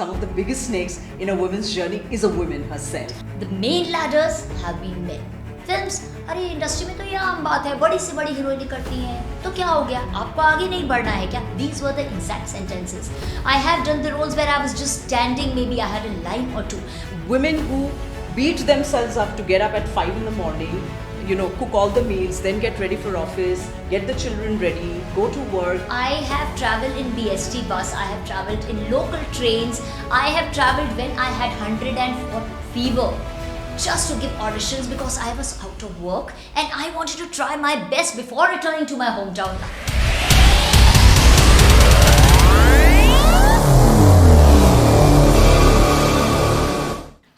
Some of the biggest snakes in a woman's journey is a woman herself. The main ladders have been men. Films, अरे industry में तो ये आम बात है, बड़ी से बड़ी हीरोइनी करती हैं, तो क्या हो गया? आपको आगे नहीं बढ़ना है क्या? These were the exact sentences. I have done the roles where I was just standing, maybe I had a line or two. Women who beat themselves up to get up at 5 in the morning, cook all the meals, then get ready for office, get the children ready, go to work. I have traveled in BST bus, I have traveled in local trains, I have traveled when I had 104 fever just to give auditions because I was out of work and I wanted to try my best before returning to my hometown.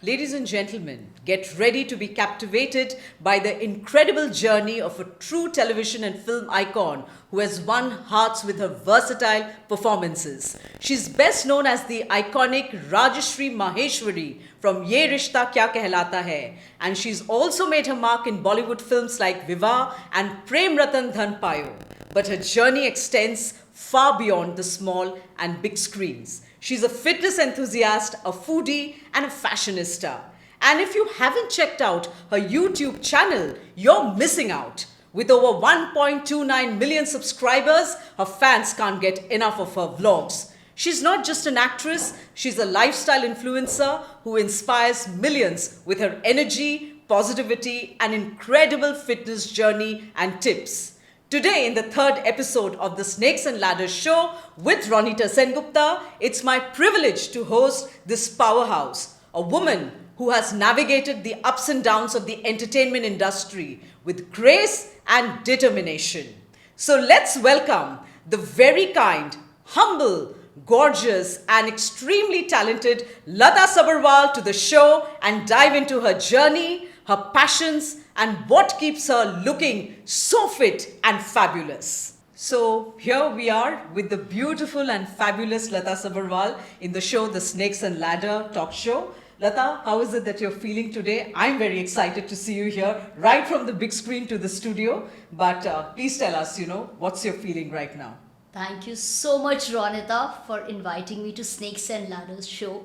Ladies and gentlemen, get ready to be captivated by the incredible journey of a true television and film icon who has won hearts with her versatile performances. She's best known as the iconic Rajashri Maheshwari from Ye Rishta Kya Kehlata Hai, and she's also made her mark in Bollywood films like Vivaah and Prem Ratan Dhan Payo. But her journey extends far beyond the small and big screens. She's a fitness enthusiast, a foodie, and a fashionista. And if you haven't checked out her YouTube channel, you're missing out. With over 1.29 million subscribers, her fans can't get enough of her vlogs. She's not just an actress, she's a lifestyle influencer who inspires millions with her energy, positivity, and incredible fitness journey and tips. Today, in the third episode of the Snakes and Ladders show with Ronita Sengupta, it's my privilege to host this powerhouse, a woman who has navigated the ups and downs of the entertainment industry with grace and determination. So let's welcome the very kind, humble, gorgeous, and extremely talented Lata Sabharwal to the show and dive into her journey, her passions, and what keeps her looking so fit and fabulous. So here we are with the beautiful and fabulous Lata Sabharwal in the show The Snakes and Ladder talk show. Lata, how is it that you're feeling today? I'm very excited to see you here, right from the big screen to the studio. But please tell us, what's your feeling right now? Thank you so much, Ronita, for inviting me to Snakes and Ladders show.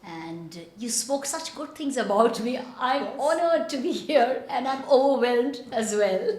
And you spoke such good things about me. I'm honored to be here and I'm overwhelmed as well.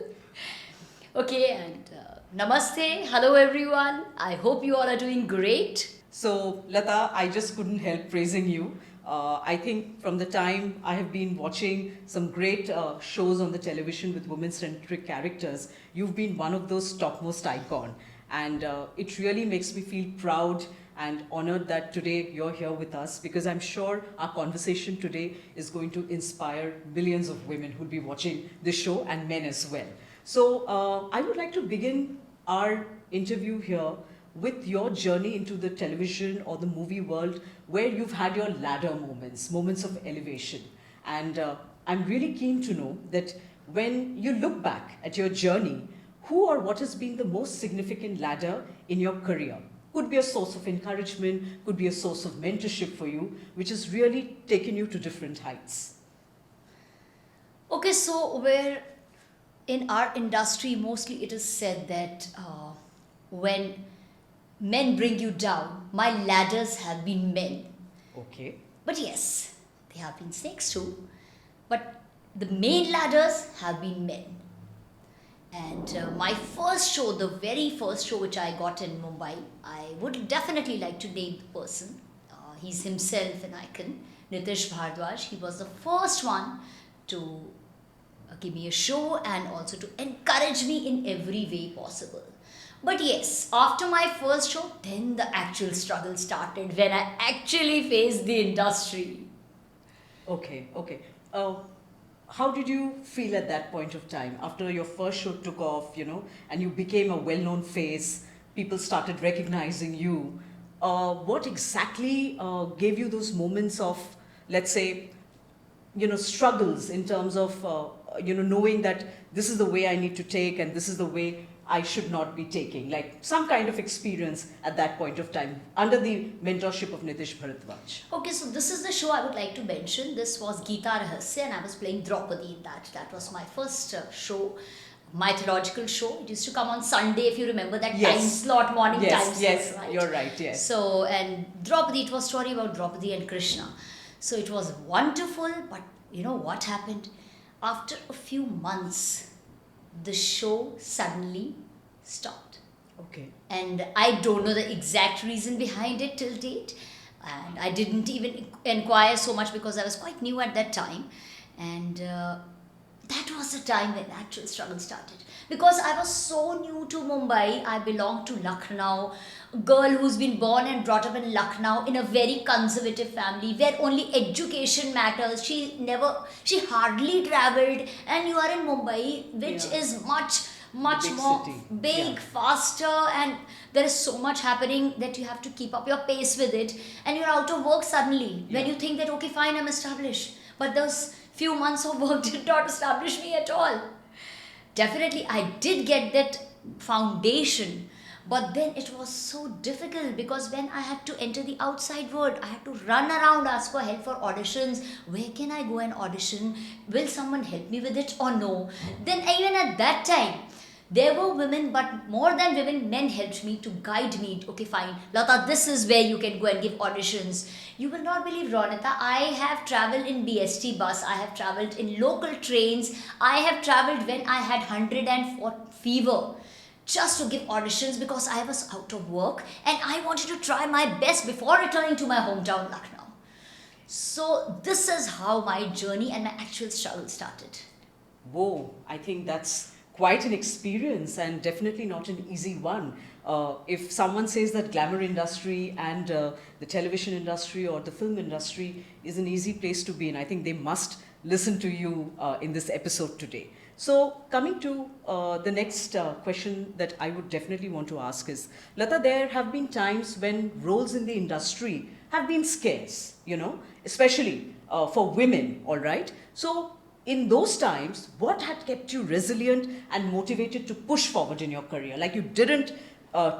Okay, and namaste. Hello, everyone. I hope you all are doing great. So, Lata, I just couldn't help praising you. I think from the time I have been watching some great shows on the television with women-centric characters, you've been one of those topmost icon. And it really makes me feel proud and honored that today you're here with us, because I'm sure our conversation today is going to inspire millions of women who'll be watching this show and men as well. So I would like to begin our interview here with your journey into the television or the movie world, where you've had your ladder moments of elevation. And I'm really keen to know that when you look back at your journey, who or what has been the most significant ladder in your career? Could be a source of encouragement, could be a source of mentorship for you, which has really taken you to different heights. Okay, so where in our industry, mostly it is said that when men bring you down, my ladders have been men. Okay. But yes, they have been snakes too. But the main ladders have been men. And my first show, the very first show which I got in Mumbai, I would definitely like to name the person. He's himself an icon, Nitish Bhardwaj. He was the first one to give me a show and also to encourage me in every way possible. But yes, after my first show, then the actual struggle started when I actually faced the industry. Okay. How did you feel at that point of time after your first show took off, and you became a well-known face, people started recognizing you? What exactly gave you those moments of, let's say, struggles in terms of, knowing that this is the way I need to take and this is the way I should not be taking? Like some kind of experience at that point of time under the mentorship of Nitish Bharadwaj. Okay, so this is the show I would like to mention. This was Geeta Rahasya and I was playing Draupadi in that. That was my first show. mythological show. It used to come on Sunday, if you remember that Yes. time slot, morning time Yes, slot, yes, right? you're right, yes. So, and Draupadi, it was a story about Draupadi and Krishna. So it was wonderful, but you know what happened? After a few months, the show suddenly stopped. Okay. And I don't know the exact reason behind it till date. And I didn't even inquire so much because I was quite new at that time. And that was the time when actual struggle started. Because I was so new to Mumbai, I belonged to Lucknow, a girl who's been born and brought up in Lucknow in a very conservative family where only education matters. She hardly traveled, and you are in Mumbai, which Yeah. is much Big more city. big, Yeah. faster, and there is so much happening that you have to keep up your pace with it, and you're out of work suddenly when Yeah. you think that okay, fine, I'm established, but those few months of work did not establish me at all. Definitely I did get that foundation, but then it was so difficult because when I had to enter the outside world, I had to run around, ask for help for auditions. Where can I go and audition? Will someone help me with it or no? Then even at that time, there were women, but more than women, men helped me to guide me. Okay, fine, Lata, this is where you can go and give auditions. You will not believe, Ronita, I have traveled in BST bus, I have traveled in local trains, I have traveled when I had 104 fever just to give auditions because I was out of work and I wanted to try my best before returning to my hometown, Lucknow. So, this is how my journey and my actual struggle started. Whoa, I think that's quite an experience and definitely not an easy one. If someone says that glamour industry and the television industry or the film industry is an easy place to be in, I think they must listen to you in this episode today. So, coming to the next question that I would definitely want to ask is, Lata, there have been times when roles in the industry have been scarce, especially for women, all right? So, in those times, what had kept you resilient and motivated to push forward in your career? Like you didn't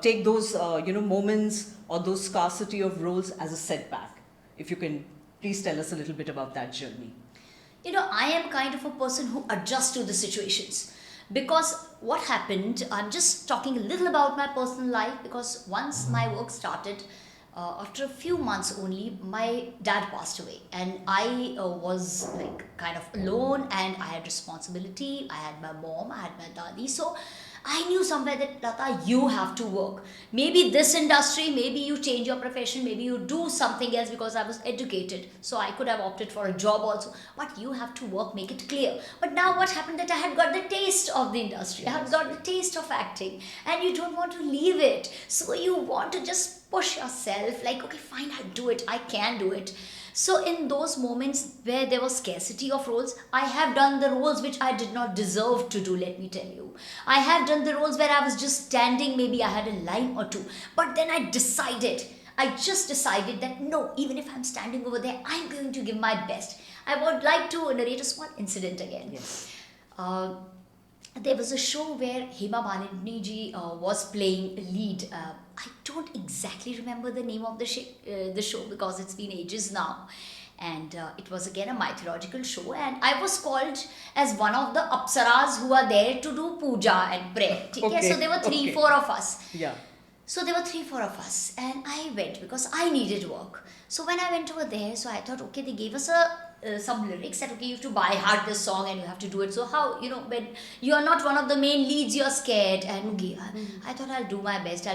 take those, moments or those scarcity of roles as a setback. If you can please tell us a little bit about that journey. I am kind of a person who adjusts to the situations. Because what happened, I'm just talking a little about my personal life because once my work started, after a few months only, my dad passed away, and I was like kind of alone, and I had responsibility. I had my mom, I had my dadi, so I knew somewhere that Lata, you have to work. Maybe this industry, maybe you change your profession, maybe you do something else because I was educated. So I could have opted for a job also. But you have to work, make it clear. But now what happened that I had got the taste of the industry. I had got the taste of acting. And you don't want to leave it. So you want to just push yourself like, okay, fine, I'll do it. I can do it. So in those moments where there was scarcity of roles, I have done the roles which I did not deserve to do, let me tell you. I have done the roles where I was just standing, maybe I had a line or two. But then I just decided that no, even if I'm standing over there, I'm going to give my best. I would like to narrate a small incident again. Yes. There was a show where Hema Malini ji was playing a lead. I don't exactly remember the name of the show because it's been ages now. And it was again a mythological show, and I was called as one of the apsaras who are there to do puja and prayer. Okay, So there were three, okay. four of us. Yeah. So there were three, four of us, and I went because I needed work. So when I went over there, so I thought, okay, they gave us some lyrics that okay, you have to buy heart this song and you have to do it. So how when you are not one of the main leads, you're scared. And okay, I thought I'll do my best.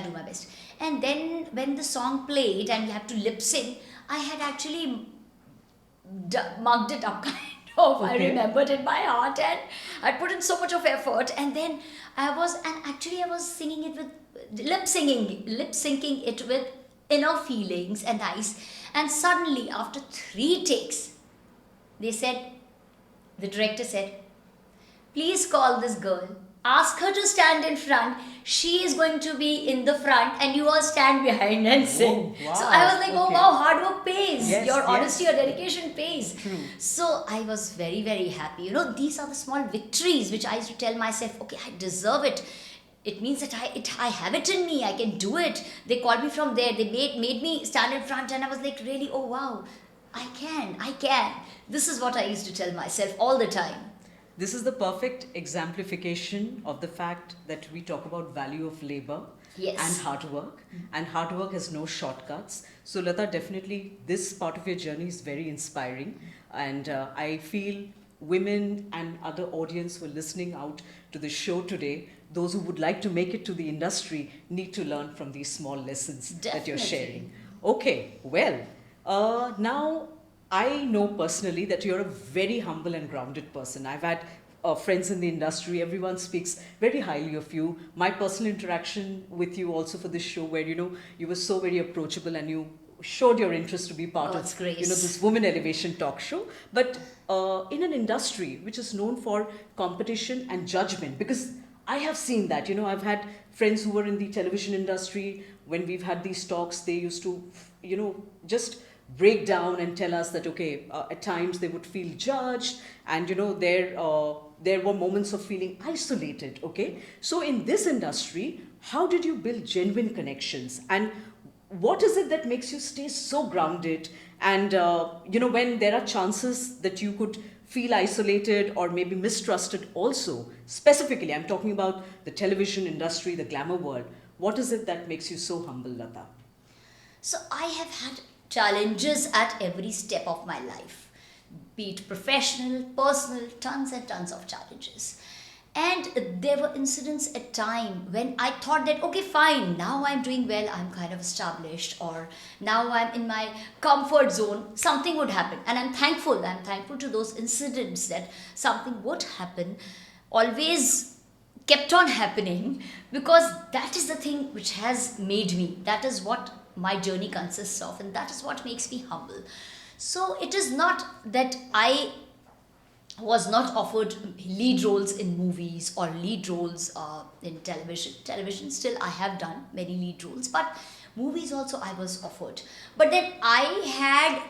And then when the song played and you have to lip sync, I had actually mugged it up kind of. I Okay. remembered in my heart, and I put in so much of effort, and then I was singing it with lip syncing it with inner feelings and nice. And suddenly after 3 takes, the director said, please call this girl, ask her to stand in front, she is going to be in the front and you all stand behind and sing. wow. So I was like, oh Okay. wow, hard work pays. Yes, Your yes. honesty, your dedication pays. True. So I was very, very happy. These are the small victories which I used to tell myself, okay, I deserve it. It means that I have it in me, I can do it. They called me from there, they made me stand in front, and I was like, really, oh wow, I can. This is what I used to tell myself all the time. This is the perfect exemplification of the fact that we talk about value of labor Yes. and hard work, and hard work has no shortcuts. So Lata, definitely this part of your journey is very inspiring, and I feel women and other audience who are listening out to the show today, those who would like to make it to the industry, need to learn from these small lessons that you're Definitely. sharing. Okay, well, now I know personally that you're a very humble and grounded person. I've had friends in the industry, everyone speaks very highly of you. My personal interaction with you also for this show, where you were so very approachable and you showed your interest to be part God's of grace. this Women Elevation talk show. But in an industry which is known for competition and judgment, because I have seen that, I've had friends who were in the television industry. When we've had these talks, they used to, just break down and tell us that, okay, at times they would feel judged, and, there were moments of feeling isolated, okay? So in this industry, how did you build genuine connections? And what is it that makes you stay so grounded? And, when there are chances that you could feel isolated or maybe mistrusted also, specifically, I'm talking about the television industry, the glamour world. What is it that makes you so humble, Lata? So I have had challenges at every step of my life, be it professional, personal, tons and tons of challenges. And there were incidents at time when I thought that, okay, fine, now I'm doing well, I'm kind of established, or now I'm in my comfort zone, something would happen. And I'm thankful to those incidents that something would happen, always kept on happening, because that is the thing which has made me. That is what my journey consists of, and that is what makes me humble. So it is not that I was not offered lead roles in movies or lead roles in television. Television, still I have done many lead roles, but movies also I was offered. But then I had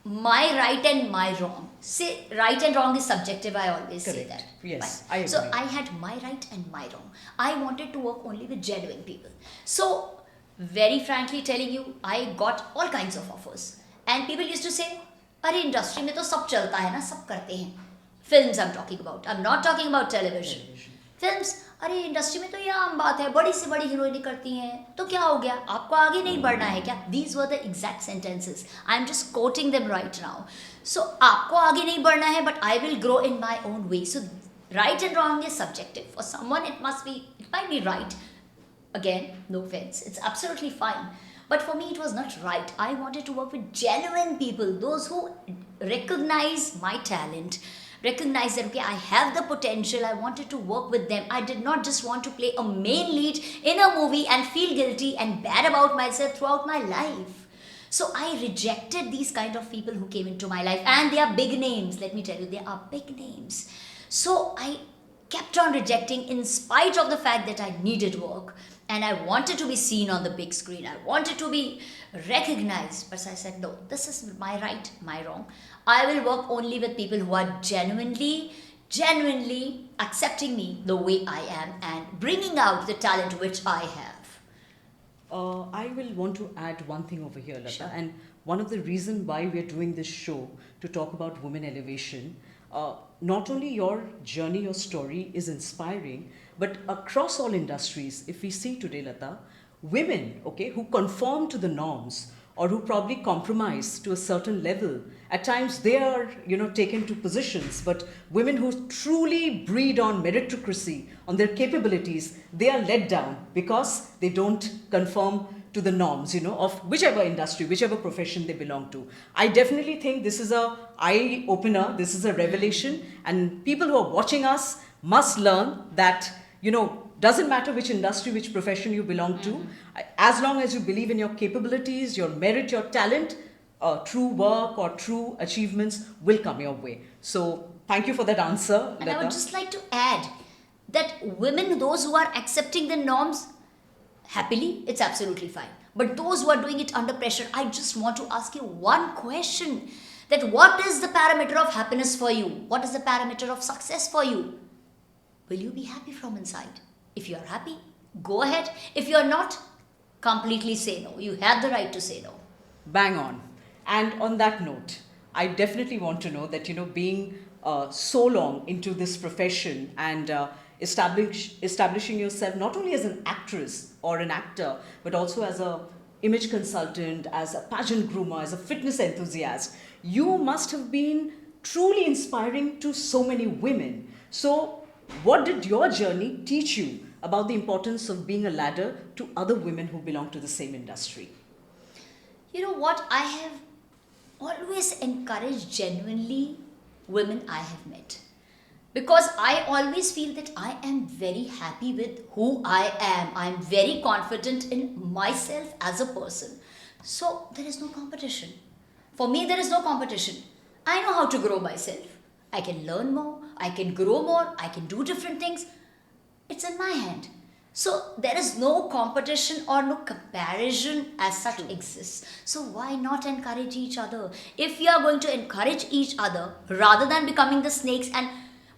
my right and my wrong. Say right and wrong is subjective, I always say Correct. that. Yes, Fine. I So agree. I had my right and my wrong. I wanted to work only with genuine people. So very frankly telling you, I got all kinds of offers. And people used to say, अरे industry में तो सब चलता है ना, सब करते हैं. Films I'm talking about. I'm not talking about television. Films, अरे इंडस्ट्री में तो ये आम बात है, बड़ी से बड़ी हीरोइनी करती हैं, तो क्या हो गया, आपको आगे नहीं बढ़ना है क्या? These were the exact sentences. I'm just quoting them right now. So आपको आगे नहीं बढ़ना है, but I will grow in my own way. So right and wrong is subjective. For someone it might be right. Again, no offense, it's absolutely fine. But for me, it was not right. I wanted to work with genuine people, those who recognize my talent, recognize that, okay, I have the potential, I wanted to work with them. I did not just want to play a main lead in a movie and feel guilty and bad about myself throughout my life. So I rejected these kind of people who came into my life, and they are big names. Let me tell you, they are big names. So I kept on rejecting in spite of the fact that I needed work and I wanted to be seen on the big screen. I wanted to be recognized. But I said, no, this is my right, my wrong. I will work only with people who are genuinely accepting me the way I am and bringing out the talent which I have. I will want to add one thing over here, Lata. Sure. And one of the reasons why we are doing this show to talk about women elevation, not only your journey, your story is inspiring, but across all industries, if we see today, Lata, women, okay, who conform to the norms or who probably compromise to a certain level, at times they are, taken to positions, but women who truly breed on meritocracy, on their capabilities, they are let down because they don't conform to the norms, of whichever industry, whichever profession they belong to. I definitely think this is a eye opener, this is a revelation, and people who are watching us must learn that, doesn't matter which industry, which profession you belong to, as long as you believe in your capabilities, your merit, your talent, true work or true achievements will come your way. So thank you for that answer, And I Lata. would just like to add that women, those who are accepting the norms happily, it's absolutely fine. But those who are doing it under pressure, I just want to ask you one question, that what is the parameter of happiness for you? What is the parameter of success for you? Will you be happy from inside? If you are happy, go ahead. If you are not, completely say no. You have the right to say no. Bang on. And on that note, I definitely want to know that, being so long into this profession and establishing yourself not only as an actress or an actor, but also as a image consultant, as a pageant groomer, as a fitness enthusiast, you must have been truly inspiring to so many women. So, what did your journey teach you about the importance of being a ladder to other women who belong to the same industry? You know what? I have always encouraged genuinely women I have met, because I always feel that I am very happy with who I am. I'm very confident in myself as a person. So there is no competition. For me, there is no competition. I know how to grow myself. I can learn more, I can grow more, I can do different things. It's in my hand. So there is no competition or no comparison as such exists. So why not encourage each other? If you are going to encourage each other rather than becoming the snakes and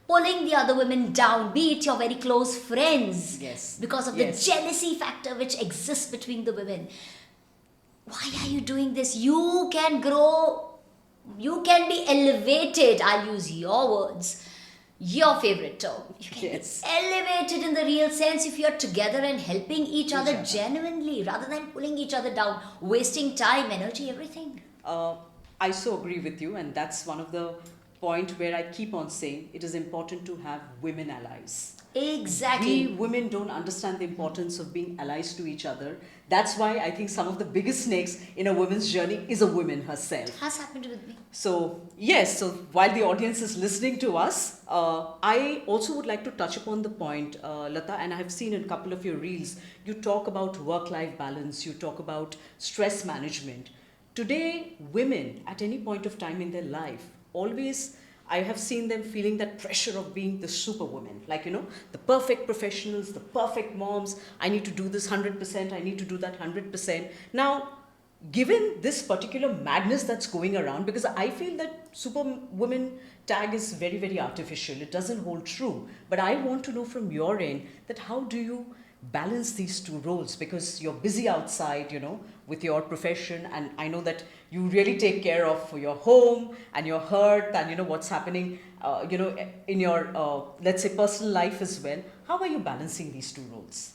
pulling the other women down, be it your very close friends, Yes. because of Yes. the jealousy factor which exists between the women. Why are you doing this? You can grow, you can be elevated. I'll use your words, your favorite term. You can Yes. be elevated in the real sense if you're together and helping each other other. genuinely rather than pulling each other down, wasting time, energy, everything. I so agree with you, and that's one of the point where I keep on saying it is important to have women allies. Exactly. We women don't understand the importance of being allies to each other. That's why I think some of the biggest snakes in a woman's journey is a woman herself. Has happened with me. So, yes, so while the audience is listening to us, I also would like to touch upon the point, Lata, and I have seen in a couple of your reels, you talk about work life balance, you talk about stress management. Today, women at any point of time in their life always, I have seen them feeling that pressure of being the superwoman, like, the perfect professionals, the perfect moms. I need to do this 100%, I need to do that 100%. Now, given this particular madness that's going around, because I feel that superwoman tag is very, very artificial, it doesn't hold true. But I want to know from your end that how do you balance these two roles, because you're busy outside, with your profession, and I know that you really take care of your home and your hearth and what's happening in your let's say personal life as well. How are you balancing these two roles?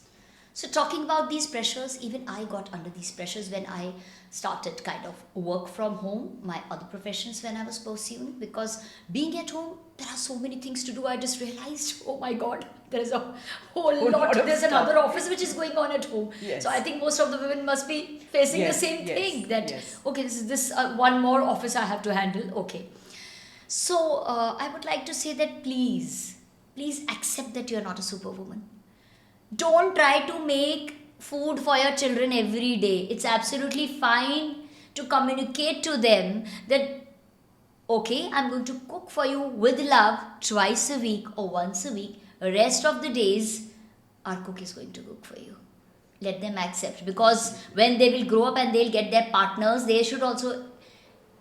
So, talking about these pressures, even I got under these pressures when I started kind of work from home, my other professions when I was pursuing, because being at home, there are so many things to do. I just realized, oh my god, there is a whole lot. of There's stuff. another office which is going on at home. Yes. So, I think most of the women must be facing Yes, the same yes, thing that, yes. okay, this is this one more office I have to handle. Okay. So, I would like to say that please accept that you're not a superwoman. Don't try to make food for your children every day. It's absolutely fine to communicate to them that, okay, I'm going to cook for you with love twice a week or once a week. Rest of the days, our cook is going to cook for you. Let them accept, because when they will grow up and they'll get their partners, they should also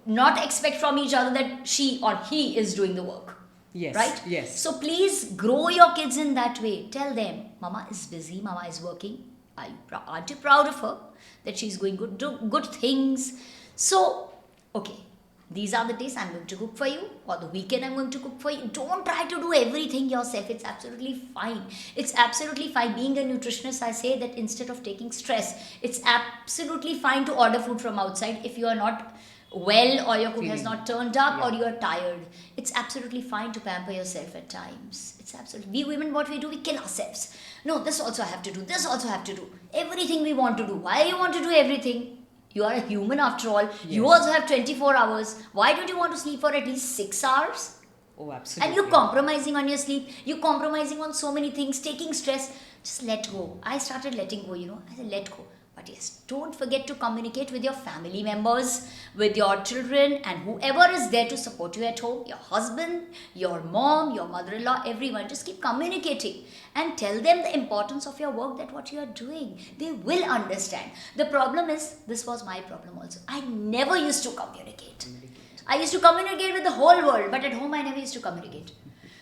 not expect from each other that she or he is doing the work. Yes. Right? Yes. So please grow your kids in that way. Tell them, Mama is busy, Mama is working. Aren't you proud of her? That she's going do good things. So, okay, these are the days I'm going to cook for you, or the weekend I'm going to cook for you. Don't try to do everything yourself. It's absolutely fine. It's absolutely fine. Being a nutritionist, I say that instead of taking stress, it's absolutely fine to order food from outside if you are not well, or your cook has Feeling. not turned up, or Yeah. you are tired. It's absolutely fine to pamper yourself at times. It's absolutely, we women, what we do, we kill ourselves. No, this also I have to do, this also I have to do, everything we want to do. Why you want to do everything? You are a human after all. You Yes. also have 24 hours. Why don't you want to sleep for at least 6 hours? Oh, absolutely. And you're compromising on your sleep, you're compromising on so many things, taking stress. Just let go. I started letting go, I said let go. But yes, don't forget to communicate with your family members, with your children, and whoever is there to support you at home, your husband, your mom, your mother-in-law, everyone. Just keep communicating and tell them the importance of your work, that what you are doing. They will understand. The problem is, this was my problem also. I never used to communicate. I used to communicate with the whole world, but at home I never used to communicate.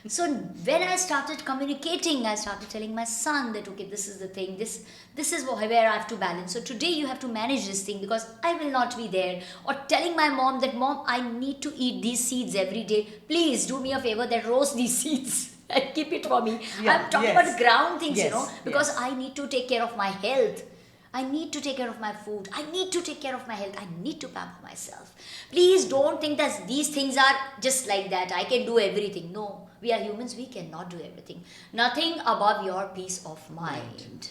So when I started communicating, I started telling my son that okay, this is the thing, this is where I have to balance. So today you have to manage this thing because I will not be there. Or telling my mom that mom, I need to eat these seeds every day. Please do me a favor that roast these seeds and keep it for me. Yeah, I'm talking yes. about ground things, Yes, because yes. I need to take care of my health. I need to take care of my food. I need to take care of my health. I need to pamper myself. Please don't think that these things are just like that. I can do everything. No, we are humans. We cannot do everything. Nothing above your peace of mind.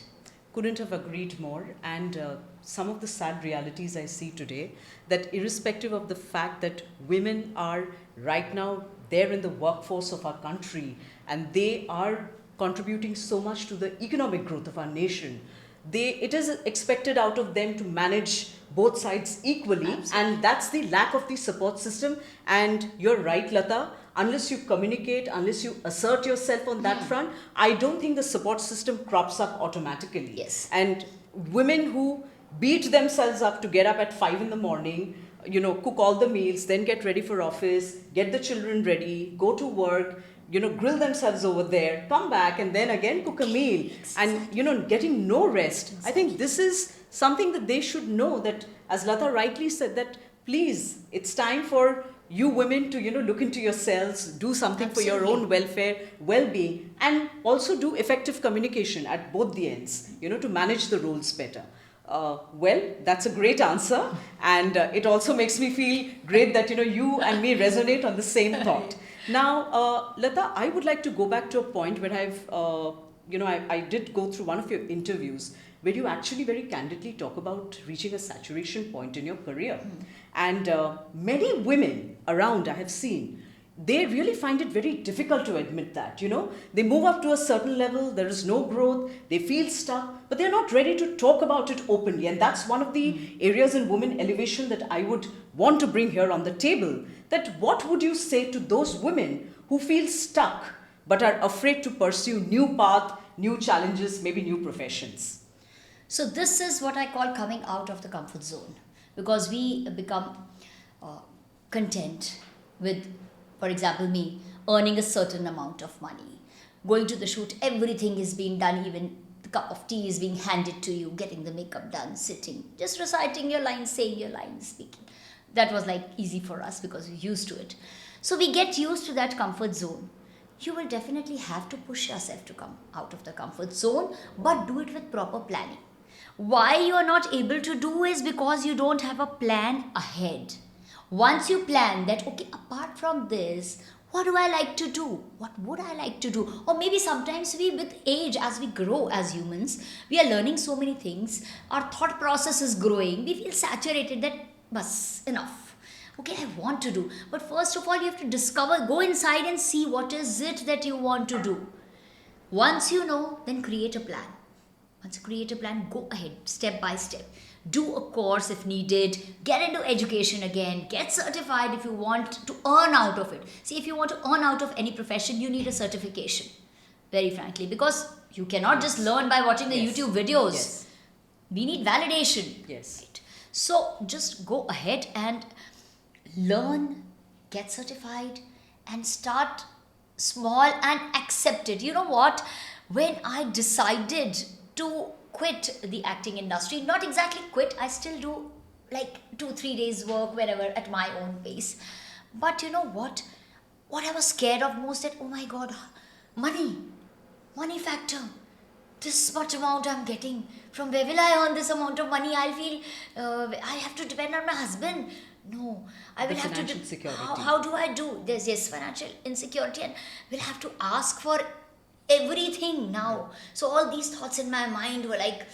Couldn't have agreed more. And some of the sad realities I see today, that irrespective of the fact that women are right now there in the workforce of our country and they are contributing so much to the economic growth of our nation, it is expected out of them to manage both sides equally. Absolutely. And that's the lack of the support system. And you're right, Lata, unless you communicate, unless you assert yourself on that front, I don't think the support system crops up automatically. Yes. And women who beat themselves up to get up at 5 in the morning, cook all the meals, then get ready for office, get the children ready, go to work, grill themselves over there, come back, and then again cook a meal, and getting no rest. I think this is something that they should know, that as Lata rightly said, that please, it's time for you women to look into yourselves, do something for your Absolutely. own welfare, well-being, and also do effective communication at both the ends, to manage the roles better. Well, that's a great answer, and it also makes me feel great that you and me resonate on the same thought. Now, Lata, I would like to go back to a point where I did go through one of your interviews where you actually very candidly talk about reaching a saturation point in your career. And many women around I have seen, they really find it very difficult to admit that. They move up to a certain level, there is no growth, they feel stuck, but they're not ready to talk about it openly. And that's one of the areas in women elevation that I would want to bring here on the table. That what would you say to those women who feel stuck but are afraid to pursue new path, new challenges, maybe new professions? So this is what I call coming out of the comfort zone, because we become content with, for example, me earning a certain amount of money, going to the shoot, everything is being done, even the cup of tea is being handed to you, getting the makeup done, sitting, just reciting your lines, saying your lines, speaking. That was like easy for us because we're used to it. So we get used to that comfort zone. You will definitely have to push yourself to come out of the comfort zone, but do it with proper planning. Why you are not able to do is because you don't have a plan ahead. Once you plan that, okay, apart from this, what do I like to do? What would I like to do? Or maybe sometimes we, with age, as we grow as humans, we are learning so many things. Our thought process is growing. We feel saturated that, bas, enough. Okay, I want to do. But first of all, you have to discover, go inside and see what is it that you want to do. Once you know, then create a plan. Once you create a plan, go ahead, step by step. Do a course if needed, get into education again, get certified if you want to earn out of it. See, if you want to earn out of any profession, you need a certification, very frankly, because you cannot just learn by watching the Yes. YouTube videos. Yes. We need validation. Yes. Right? So just go ahead and learn, get certified, and start small and accept it. You know what? When I decided to quit the acting industry, not exactly quit, I still do like 2-3 days work wherever at my own pace. But you know what? What I was scared of most, that oh my god, money factor. This much amount I'm getting. From where will I earn this amount of money? I'll feel I have to depend on my husband. No, I The will have to. financial security. How do I do? There's yes financial insecurity, and we'll have to ask for everything now. So all these thoughts in my mind were like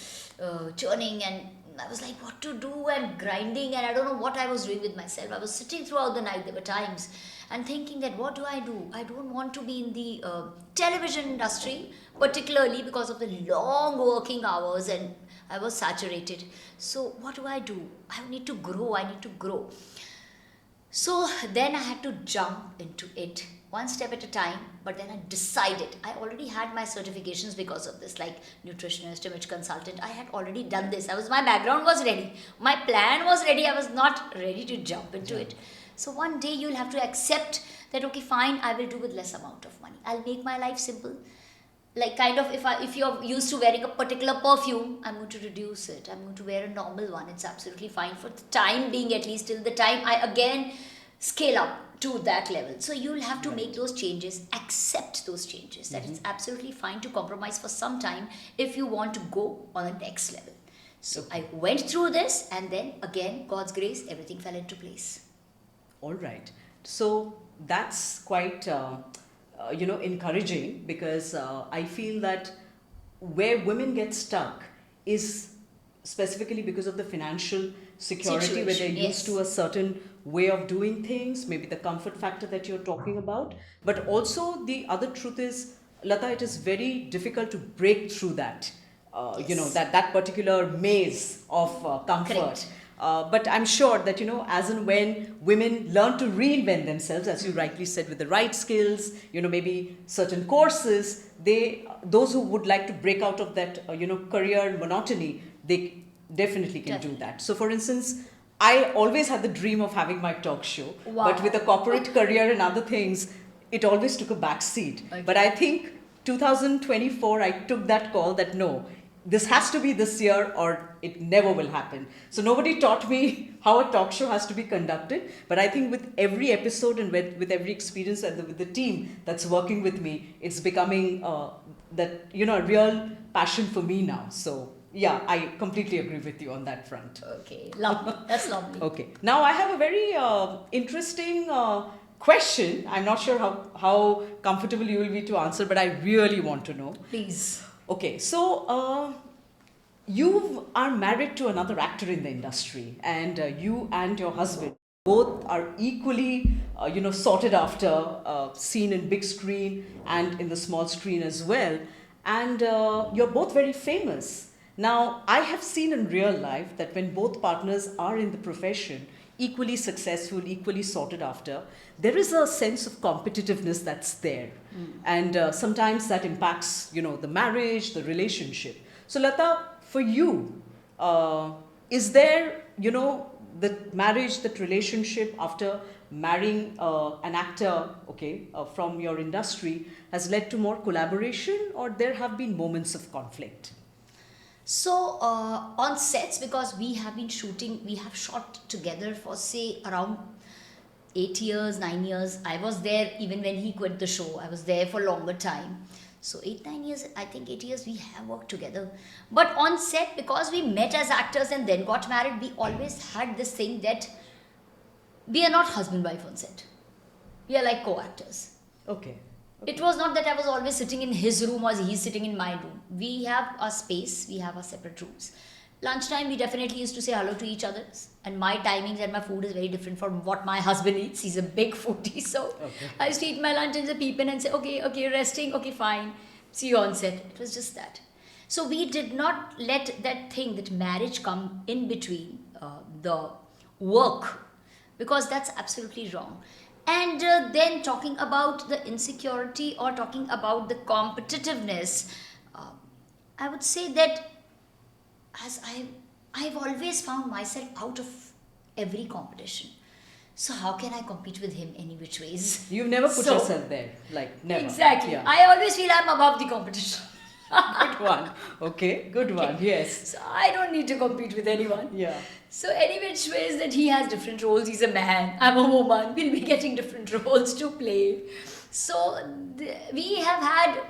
churning, and I was like, what to do, and grinding, and I don't know what I was doing with myself. I was sitting throughout the night. There were times, and thinking that what do? I don't want to be in the television industry, particularly because of the long working hours, and I was saturated. So what do? I need to grow. I need to grow. So then I had to jump into it one step at a time, but then I decided. I already had my certifications because of this, like nutritionist, image consultant. I had already done this. My background was ready. My plan was ready. I was not ready to jump into it. So one day you'll have to accept that, okay, fine, I will do with less amount of money. I'll make my life simple. Like kind of, if you're used to wearing a particular perfume, I'm going to reduce it. I'm going to wear a normal one. It's absolutely fine for the time being, at least till the time I again scale up to that level. So you'll have to make those changes, accept those changes. That it's absolutely fine to compromise for some time if you want to go on the next level. So I went through this, and then again, God's grace, everything fell into place. All right. So that's quite, encouraging, because I feel that where women get stuck is specifically because of the financial security, where they're Situation, used to a certain way of doing things, maybe the comfort factor that you're talking about. But also the other truth is, Lata, it is very difficult to break through that, Yes. that particular maze of comfort. Correct. But I'm sure that, as and when women learn to reinvent themselves, as you rightly said, with the right skills, maybe certain courses, those who would like to break out of that, career monotony, they definitely can do Definitely. that. So, for instance, I always had the dream of having my talk show, Wow. but with a corporate career and other things, it always took a back seat. Okay. But I think 2024, I took that call that no, this has to be this year or it never will happen. So nobody taught me how a talk show has to be conducted. But I think with every episode and with every experience and with the team that's working with me, it's becoming a real passion for me now. So yeah, I completely agree with you on that front. Okay, lovely. That's lovely. Okay. Now I have a very interesting question. I'm not sure how comfortable you will be to answer, but I really want to know. Please. Okay, so you are married to another actor in the industry, and you and your husband both are equally, sorted after, seen in big screen and in the small screen as well. And you're both very famous. Now, I have seen in real life that when both partners are in the profession, equally successful, equally sorted after, there is a sense of competitiveness that's there. And sometimes that impacts, the marriage, the relationship. So Lata, for you, is there, the marriage, that relationship after marrying an actor, from your industry, has led to more collaboration, or there have been moments of conflict? So on sets, because we have been shooting, we have shot together for say around 8 years, 9 years. I was there even when he quit the show. I was there for longer time. So 8, 9 years, I think 8 years we have worked together. But on set, because we met as actors and then got married, we always had this thing that we are not husband-wife on set. We are like co-actors. Okay. It was not that I was always sitting in his room or he's sitting in my room. We have our space, we have our separate rooms. Lunchtime, we definitely used to say hello to each other. And my timings and my food is very different from what my husband eats. He's a big foodie, so I used to eat my lunch and just peep in and say, okay, resting, okay, fine. See you on set. It was just that. So we did not let that thing, that marriage, come in between the work, because that's absolutely wrong. And then talking about the insecurity or talking about the competitiveness, I would say that as I've always found myself out of every competition. So how can I compete with him any which ways? You've never put So- yourself there, like never. Exactly. Yeah. I always feel I'm above the competition. Good one. Okay, good one. Yes. So I don't need to compete with anyone. Yeah. So any which ways that he has different roles, he's a man, I'm a woman, we'll be getting different roles to play. So we have had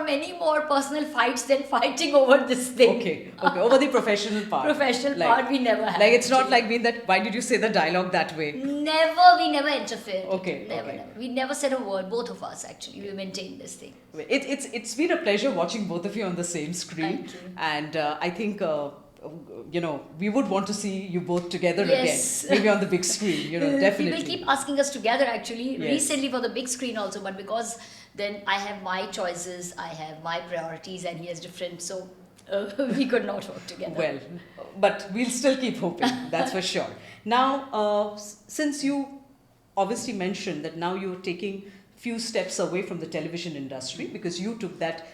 many more personal fights than fighting over this thing. Okay. Over the professional part. Professional part we never had. Like it's not like me that, why did you say the dialogue that way? We never interfered. Okay, Never, okay. never. We never said a word, both of us actually. We maintained this thing. It's been a pleasure watching both of you on the same screen. Thank you. And I think, we would want to see you both together Yes. again. Maybe on the big screen, definitely. People keep asking us together actually, Yes. recently for the big screen also, but because then I have my choices, I have my priorities, and he has different, so we could not work together. Well, but we'll still keep hoping, that's for sure. Now, since you obviously mentioned that now you're taking few steps away from the television industry because you took that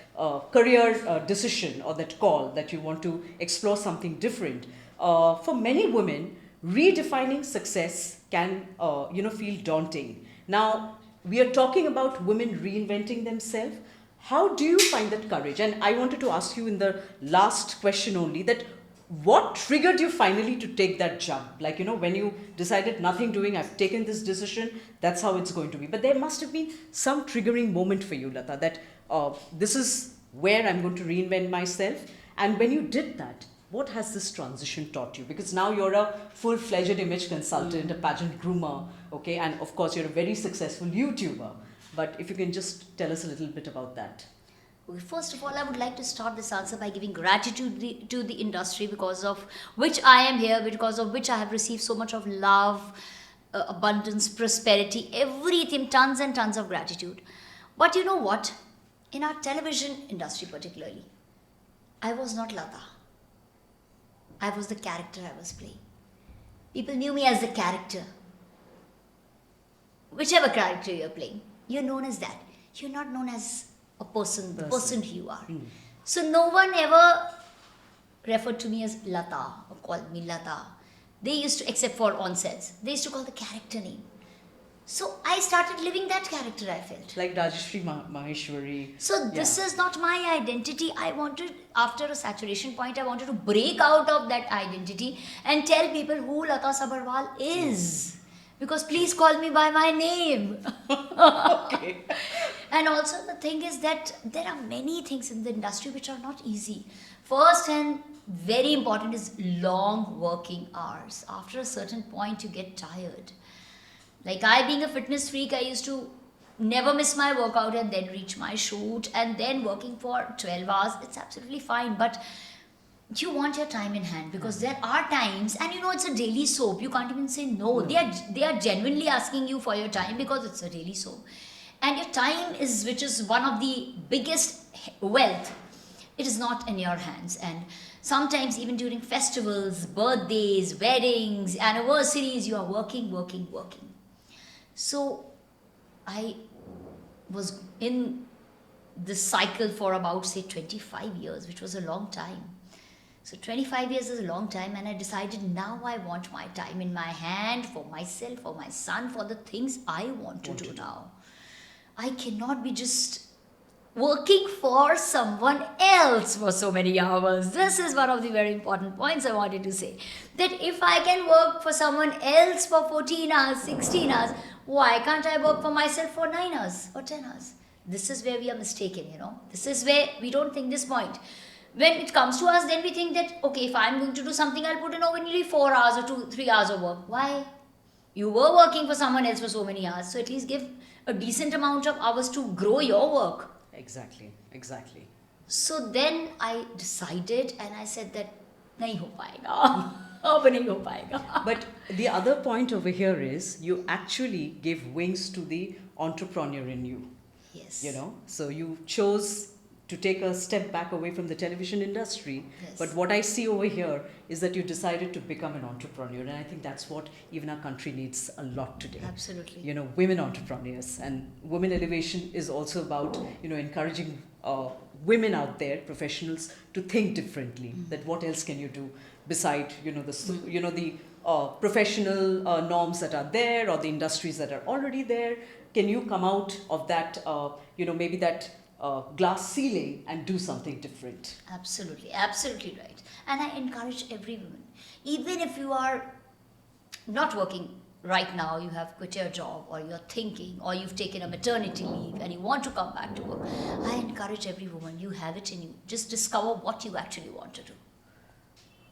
career decision or that call that you want to explore something different. For many women, redefining success can, feel daunting. Now, we are talking about women reinventing themselves. How do you find that courage? And I wanted to ask you in the last question only that what triggered you finally to take that jump? Like, when you decided nothing doing, I've taken this decision, that's how it's going to be. But there must have been some triggering moment for you, Lata, that this is where I'm going to reinvent myself. And when you did that, what has this transition taught you? Because now you're a full-fledged image consultant, a pageant groomer, okay? And of course, you're a very successful YouTuber. But if you can just tell us a little bit about that. Well, first of all, I would like to start this answer by giving gratitude to the industry, because of which I am here, because of which I have received so much of love, abundance, prosperity, everything, tons and tons of gratitude. But you know what? In our television industry particularly, I was not Lata. I was the character I was playing. People knew me as the character. Whichever character you're playing, you're known as that. You're not known as a person, the person you are. So no one ever referred to me as Lata or called me Lata. They used to, except for on sets, they used to call the character name. So I started living that character, I felt. Like Rajeshri Maheshwari. So this is not my identity. I wanted, after a saturation point, I wanted to break out of that identity and tell people who Lata Sabharwal is. Because please call me by my name. Okay. And also the thing is that there are many things in the industry which are not easy. First and very important is long working hours. After a certain point, you get tired. Like I, being a fitness freak, I used to never miss my workout and then reach my shoot, and then working for 12 hours. It's absolutely fine, but you want your time in hand, because there are times, and it's a daily soap. You can't even say no. They are genuinely asking you for your time because it's a daily soap, and your time is, which is one of the biggest wealth. It is not in your hands, and sometimes even during festivals, birthdays, weddings, anniversaries, you are working. So I was in this cycle for about, say, 25 years, which was a long time. So 25 years is a long time, and I decided now I want my time in my hand for myself, for my son, for the things I want to do now. I cannot be just working for someone else for so many hours. This is one of the very important points I wanted to say. That if I can work for someone else for 14 hours, 16 hours, why can't I work for myself for 9 hours or 10 hours? This is where we are mistaken, This is where we don't think this point. When it comes to us, then we think that, okay, if I'm going to do something, I'll put in only 4 hours or 3 hours of work. Why? You were working for someone else for so many hours, so at least give a decent amount of hours to grow your work. Exactly. So then I decided, and I said that, nahi ho payega. Ab nahi ho payega. But the other point over here is you actually gave wings to the entrepreneur in you. Yes. So you chose to take a step back away from the television industry. Yes. But what I see over here is that you decided to become an entrepreneur. And I think that's what even our country needs a lot today. Absolutely. Women entrepreneurs. And women elevation is also about, encouraging women out there, professionals, to think differently. That what else can you do beside, the professional norms that are there, or the industries that are already there. Can you come out of that, maybe that glass ceiling and do something different? Absolutely right. And I encourage every woman, even if you are not working right now, you have quit your job, or you're thinking, or you've taken a maternity leave and you want to come back to work, I encourage every woman, you have it in you. Just discover what you actually want to do.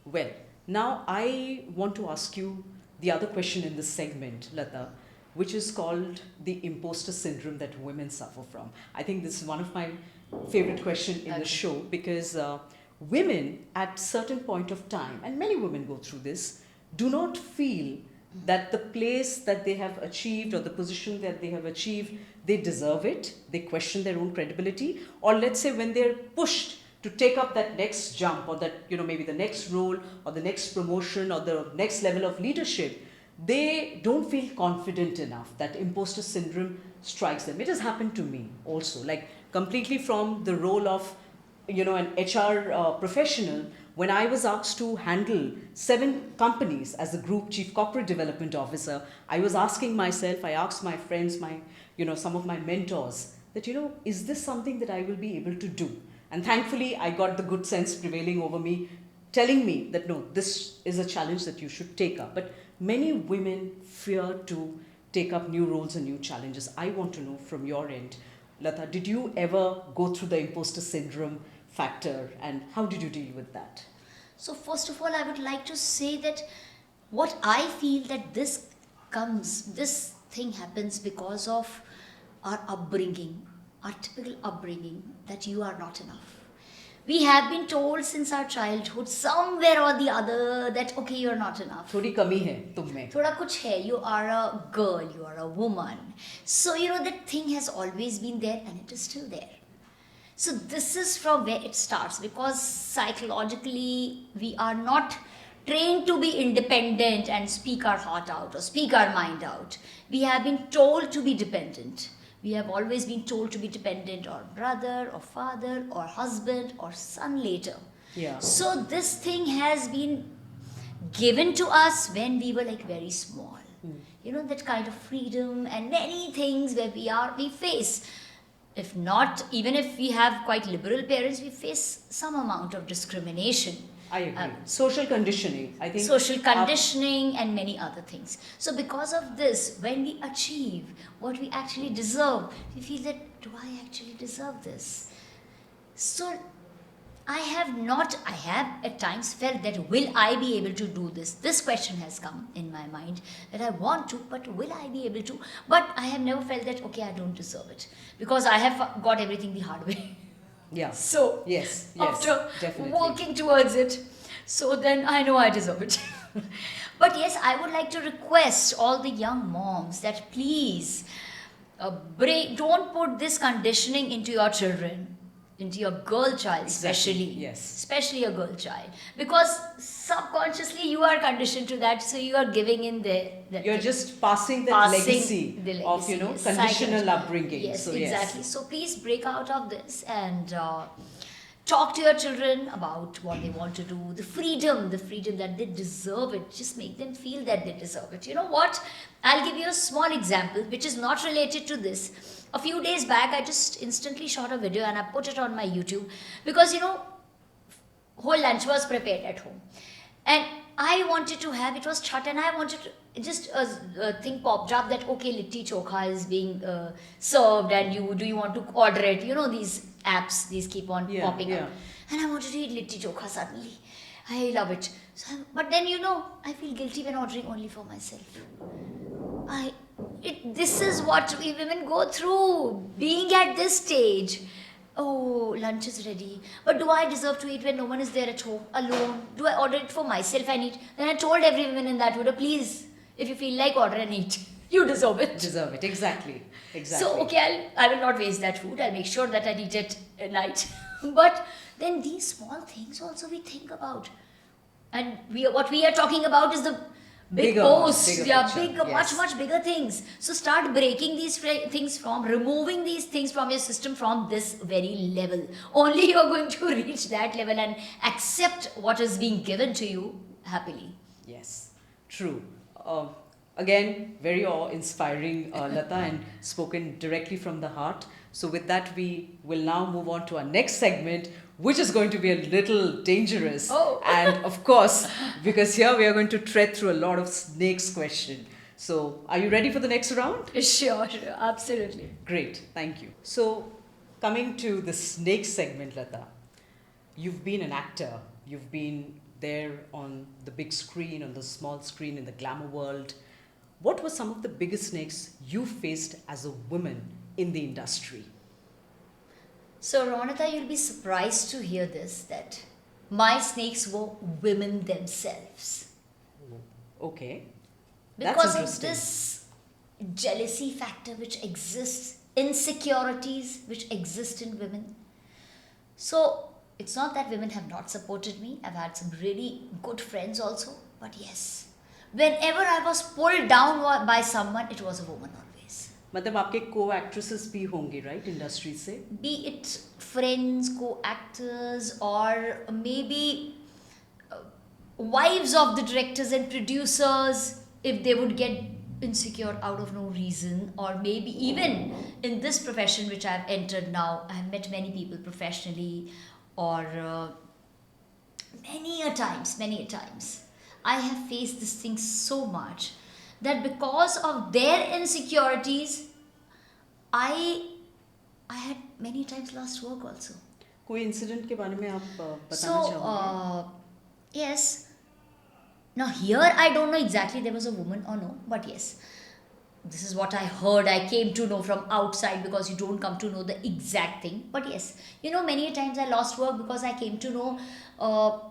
Well, now I want to ask you the other question in this segment, Lata, which is called the imposter syndrome that women suffer from. I think this is one of my favorite questions in the show, because women at certain point of time, and many women go through this, do not feel that the place that they have achieved or the position that they have achieved, they deserve it. They question their own credibility. Or let's say when they're pushed to take up that next jump, or that, maybe the next role or the next promotion or the next level of leadership, they don't feel confident enough. That imposter syndrome strikes them. It has happened to me also, like completely from the role of, an HR professional when I was asked to handle 7 companies as the group chief corporate development officer, I was asking myself, I asked my friends, some of my mentors, that, is this something that I will be able to do? And thankfully, I got the good sense prevailing over me, telling me that no, this is a challenge that you should take up. But many women fear to take up new roles and new challenges. I want to know from your end, Lata, did you ever go through the imposter syndrome factor, and how did you deal with that? So first of all, I would like to say that what I feel that this thing happens because of our upbringing, our typical upbringing, that you are not enough. We have been told since our childhood, somewhere or the other, that okay, you're not enough. थोड़ी कमी है तुम में. थोड़ा कुछ है, you are a girl, you are a woman. So that thing has always been there and it is still there. So this is from where it starts, because psychologically we are not trained to be independent and speak our heart out or speak our mind out. We have been told to be dependent. We have always been told to be dependent on brother or father or husband or son later. Yeah. So this thing has been given to us when we were like very small. That kind of freedom and many things where we face. If not, even if we have quite liberal parents, we face some amount of discrimination. I agree. Social conditioning, I think. Social conditioning and many other things. So because of this, when we achieve what we actually deserve, we feel that, do I actually deserve this? So I have at times felt that, will I be able to do this? This question has come in my mind, that I want to, but will I be able to? But I have never felt that, okay, I don't deserve it, because I have got everything the hard way. Yeah. So, yes, after definitely. working towards it, so then I know I deserve it. But yes, I would like to request all the young moms that please don't put this conditioning into your children, into your girl child especially. Exactly, yes. Especially a girl child. Because subconsciously you are conditioned to that, so you are giving in You're just passing that legacy of, yes, conditional upbringing. Yes, So, exactly. yes. So please break out of this and talk to your children about what they want to do, the freedom that they deserve it. Just make them feel that they deserve it. You know what? I'll give you a small example which is not related to this. A few days back, I just instantly shot a video and I put it on my YouTube because, whole lunch was prepared at home. And I wanted to have, it was chhat, and I wanted to, just a thing popped up that, okay, litti chokha is being served and do you want to order it? These apps, these keep on popping up. And I wanted to eat litti chokha suddenly. I love it. But then, I feel guilty when ordering only for myself. This is what we women go through, being at this stage. Oh, lunch is ready. But do I deserve to eat when no one is there at home, alone? Do I order it for myself and eat? Then I told every woman in that video, please, if you feel like, order and eat. You deserve it. Deserve it, exactly. So, okay, I will not waste that food. I'll make sure that I eat it at night. But then these small things also we think about. And what we are talking about is the big posts, much bigger things. So start breaking these things removing these things from your system from this very level. Only you are going to reach that level and accept what is being given to you happily. Yes, true. Again, very awe-inspiring, Lata, and spoken directly from the heart. So with that, we will now move on to our next segment, which is going to be a little dangerous. Oh. And of course, because here we are going to tread through a lot of snakes question. So are you ready for the next round? Sure, absolutely. Great, thank you. So coming to the snake segment, Lata, you've been an actor. You've been there on the big screen, on the small screen, in the glamour world. What were some of the biggest snakes you faced as a woman in the industry? So, Ronita, you'll be surprised to hear this, that my snakes were women themselves. Okay. Because That's of this jealousy factor which exists, insecurities which exist in women. So, it's not that women have not supported me. I've had some really good friends also. But yes, whenever I was pulled down by someone, it was a woman always. मतलब आपके co-actresses भी होंगे, right, industry से? Be it friends, co-actors, or maybe wives of the directors and producers, if they would get insecure out of no reason, or maybe even in this profession which I've entered now, I've met many people professionally, or many a times, I have faced this thing so much that because of their insecurities, I I had many times lost work also. कोई incident के बारे में आप So, बताना चाहोगे? yes. Now, here I don't know exactly there was a woman or no, but yes, this is what I heard. I came to know from outside because you don't come to know the exact thing. But yes, many a times I lost work because I came to know.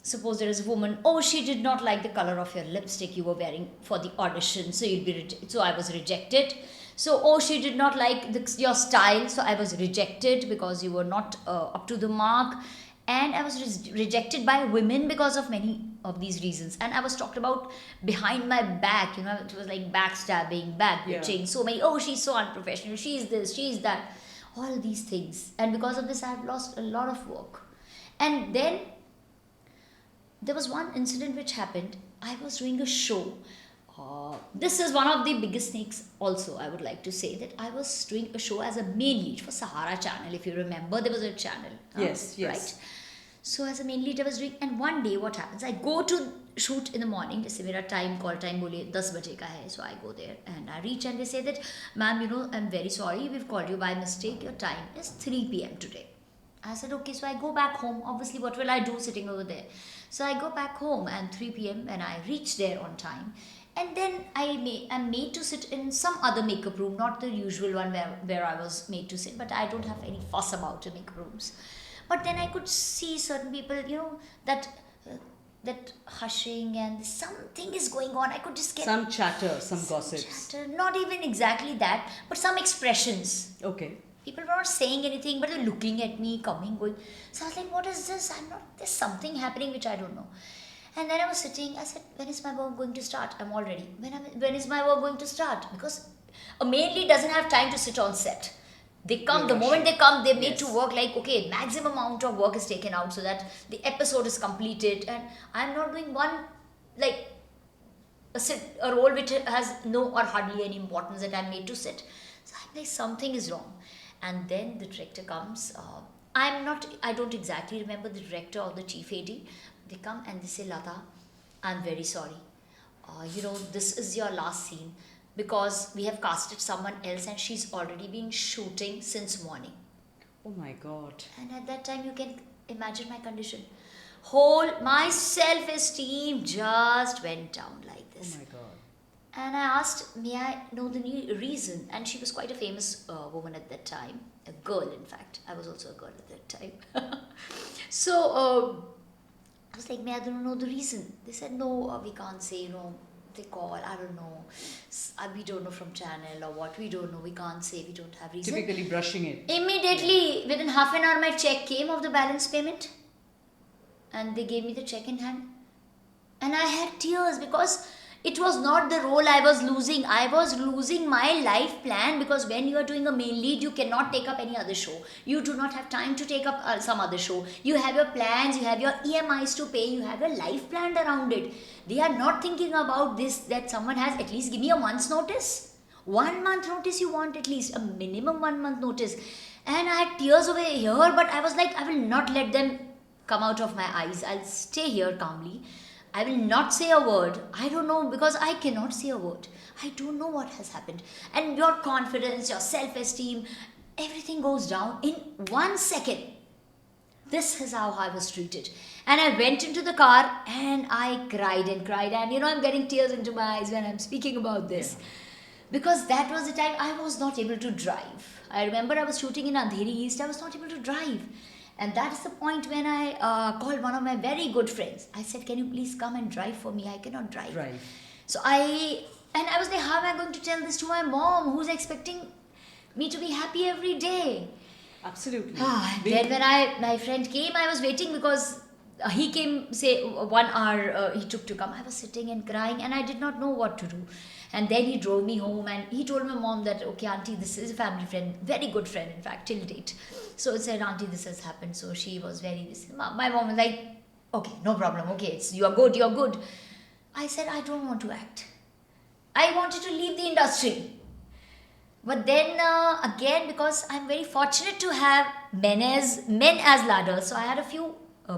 Suppose there is a woman, oh, she did not like the color of your lipstick you were wearing for the audition, so you'd be so I was rejected. So, oh, she did not like your style, so I was rejected because you were not up to the mark. And I was rejected by women because of many of these reasons. And I was talked about behind my back, it was like backstabbing, backbitching, Yeah. so many, oh, she's so unprofessional, she's this, she's that, all these things. And because of this, I've lost a lot of work. And then there was one incident which happened. I was doing a show. This is one of the biggest snakes, also. I would like to say that I was doing a show as a main lead for Sahara Channel. If you remember, there was a channel. Yes, yes. Right? So, as a main lead, I was doing, and one day, what happens? I go to shoot in the morning. जैसे मेरा call time बोले 10 बजे का है. So I go there and I reach and they say that, ma'am, I'm very sorry, we've called you by mistake. Your time is 3 p.m. today. I said, okay, so I go back home. Obviously, what will I do sitting over there? So I go back home and 3 p.m. and I reach there on time. And then I'm made to sit in some other makeup room, not the usual one where I was made to sit, but I don't have any fuss about the makeup rooms. But then I could see certain people, that hushing and something is going on. I could just get Some chatter, some gossips. chatter, not even exactly that, but some expressions. Okay. People were not saying anything, but they were looking at me, coming, going. So I was like, what is this? There's something happening which I don't know. And then I was sitting, I said, when is my work going to start? I'm all ready. When is my work going to start? Because a main lead doesn't have time to sit on set. They come, the moment they come, they're made to work like, okay, maximum amount of work is taken out so that the episode is completed. And I'm not doing one, like, a role which has no or hardly any importance that I'm made to sit. So I'm like, something is wrong. And then the director comes. I don't exactly remember the director or the chief AD. They come and they say, Lata, I'm very sorry. This is your last scene because we have casted someone else and she's already been shooting since morning. Oh my God. And at that time, you can imagine my condition. My self-esteem just went down like Oh this. my God. And I asked, may I know the reason? And she was quite a famous woman at that time. A girl, in fact. I was also a girl at that time. So, I was like, may I don't know the reason? They said, no, we can't say, they call, I don't know. We don't know from channel or what. We don't know. We can't say. We don't have reason. Typically brushing it. Immediately, within half an hour, my check came of the balance payment. And they gave me the check in hand. And I had tears because it was not the role I was losing. I was losing my life plan because when you are doing a main lead, you cannot take up any other show. You do not have time to take up some other show. You have your plans, you have your EMIs to pay, you have your life planned around it. They are not thinking about this, that someone has at least give me a month's notice. 1 month notice you want, at least a minimum 1 month notice. And I had tears over here, but I was like, I will not let them come out of my eyes. I'll stay here calmly. I will not say a word. I don't know, because I cannot say a word. I don't know what has happened. And your confidence, your self-esteem, everything goes down in 1 second. This is how I was treated. And I went into the car and I cried and cried. And I'm getting tears into my eyes when I'm speaking about this. Yeah. Because that was the time I was not able to drive. I remember I was shooting in Andheri East. I was not able to drive. And that is the point when I called one of my very good friends. I said, can you please come and drive for me? I cannot drive. Right. So I was like, how am I going to tell this to my mom, who's expecting me to be happy every day? Absolutely. Then when my friend came, I was waiting because he came, say, 1 hour he took to come. I was sitting and crying and I did not know what to do. And then he drove me home and he told my mom that, okay, auntie, this is a family friend, very good friend, in fact, till date. So he said, auntie, this has happened. So she was my mom was like, Okay, no problem. Okay, you're good, you're good. I said, I don't want to act. I wanted to leave the industry. But then again, because I'm very fortunate to have men as ladders, so I had a few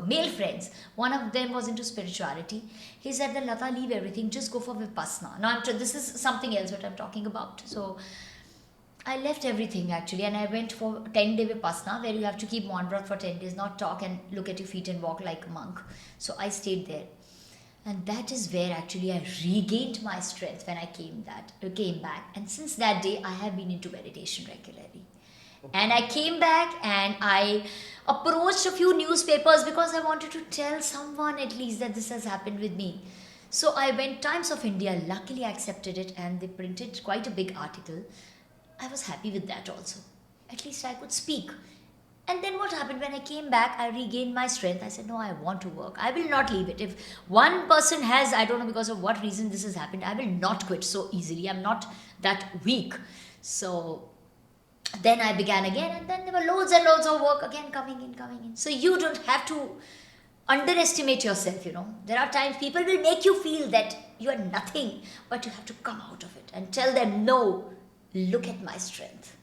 male friends. One of them was into spirituality. He said that Lata, leave everything, just go for Vipassana. Now this is something else what I'm talking about. So I left everything actually, and I went for 10-day Vipassana, where you have to keep one breath for 10 days, not talk, and look at your feet and walk like a monk. So I stayed there. And that is where actually I regained my strength when I came back. And since that day, I have been into meditation regularly. And I came back and I approached a few newspapers because I wanted to tell someone at least that this has happened with me. So I went Times of India, luckily I accepted it, and they printed quite a big article. I was happy with that also. At least I could speak. And then what happened when I came back, I regained my strength. I said, no, I want to work. I will not leave it. If one person has, I don't know because of what reason this has happened, I will not quit so easily. I'm not that weak. So then I began again, and then there were loads and loads of work again coming in. So you don't have to underestimate yourself, There are times people will make you feel that you are nothing, but you have to come out of it and tell them, no, look at my strength.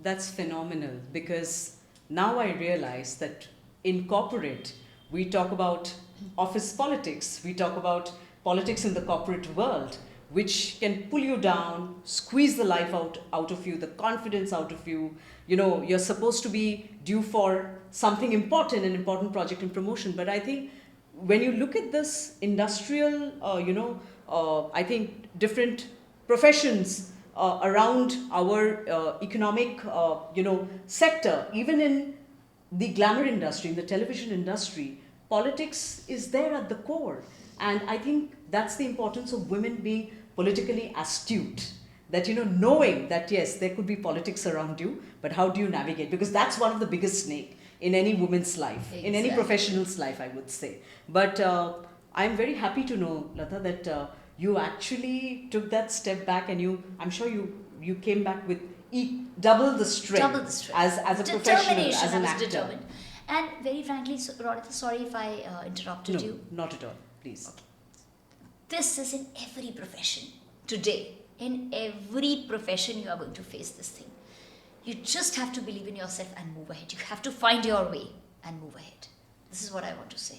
That's phenomenal, because now I realize that in corporate, we talk about office politics, we talk about politics in the corporate world, which can pull you down, squeeze the life out of you, the confidence out of you. You're supposed to be due for something important, an important project and promotion. But I think when you look at this industrial, I think different professions around our economic, sector, even in the glamour industry, in the television industry, politics is there at the core. And I think that's the importance of women being politically astute. That, knowing that, yes, there could be politics around you, but how do you navigate? Because that's one of the biggest snake in any woman's life, in any professional's life, I would say. But I'm very happy to know, Lata, that you actually took that step back, and I'm sure you came back with double the strength. As a professional, as an actor. Determined. And very frankly, Ronita, sorry if I interrupted you. No, not at all. Please. Okay. This is in every profession today. In every profession, you are going to face this thing. You just have to believe in yourself and move ahead. You have to find your way and move ahead. This is what I want to say.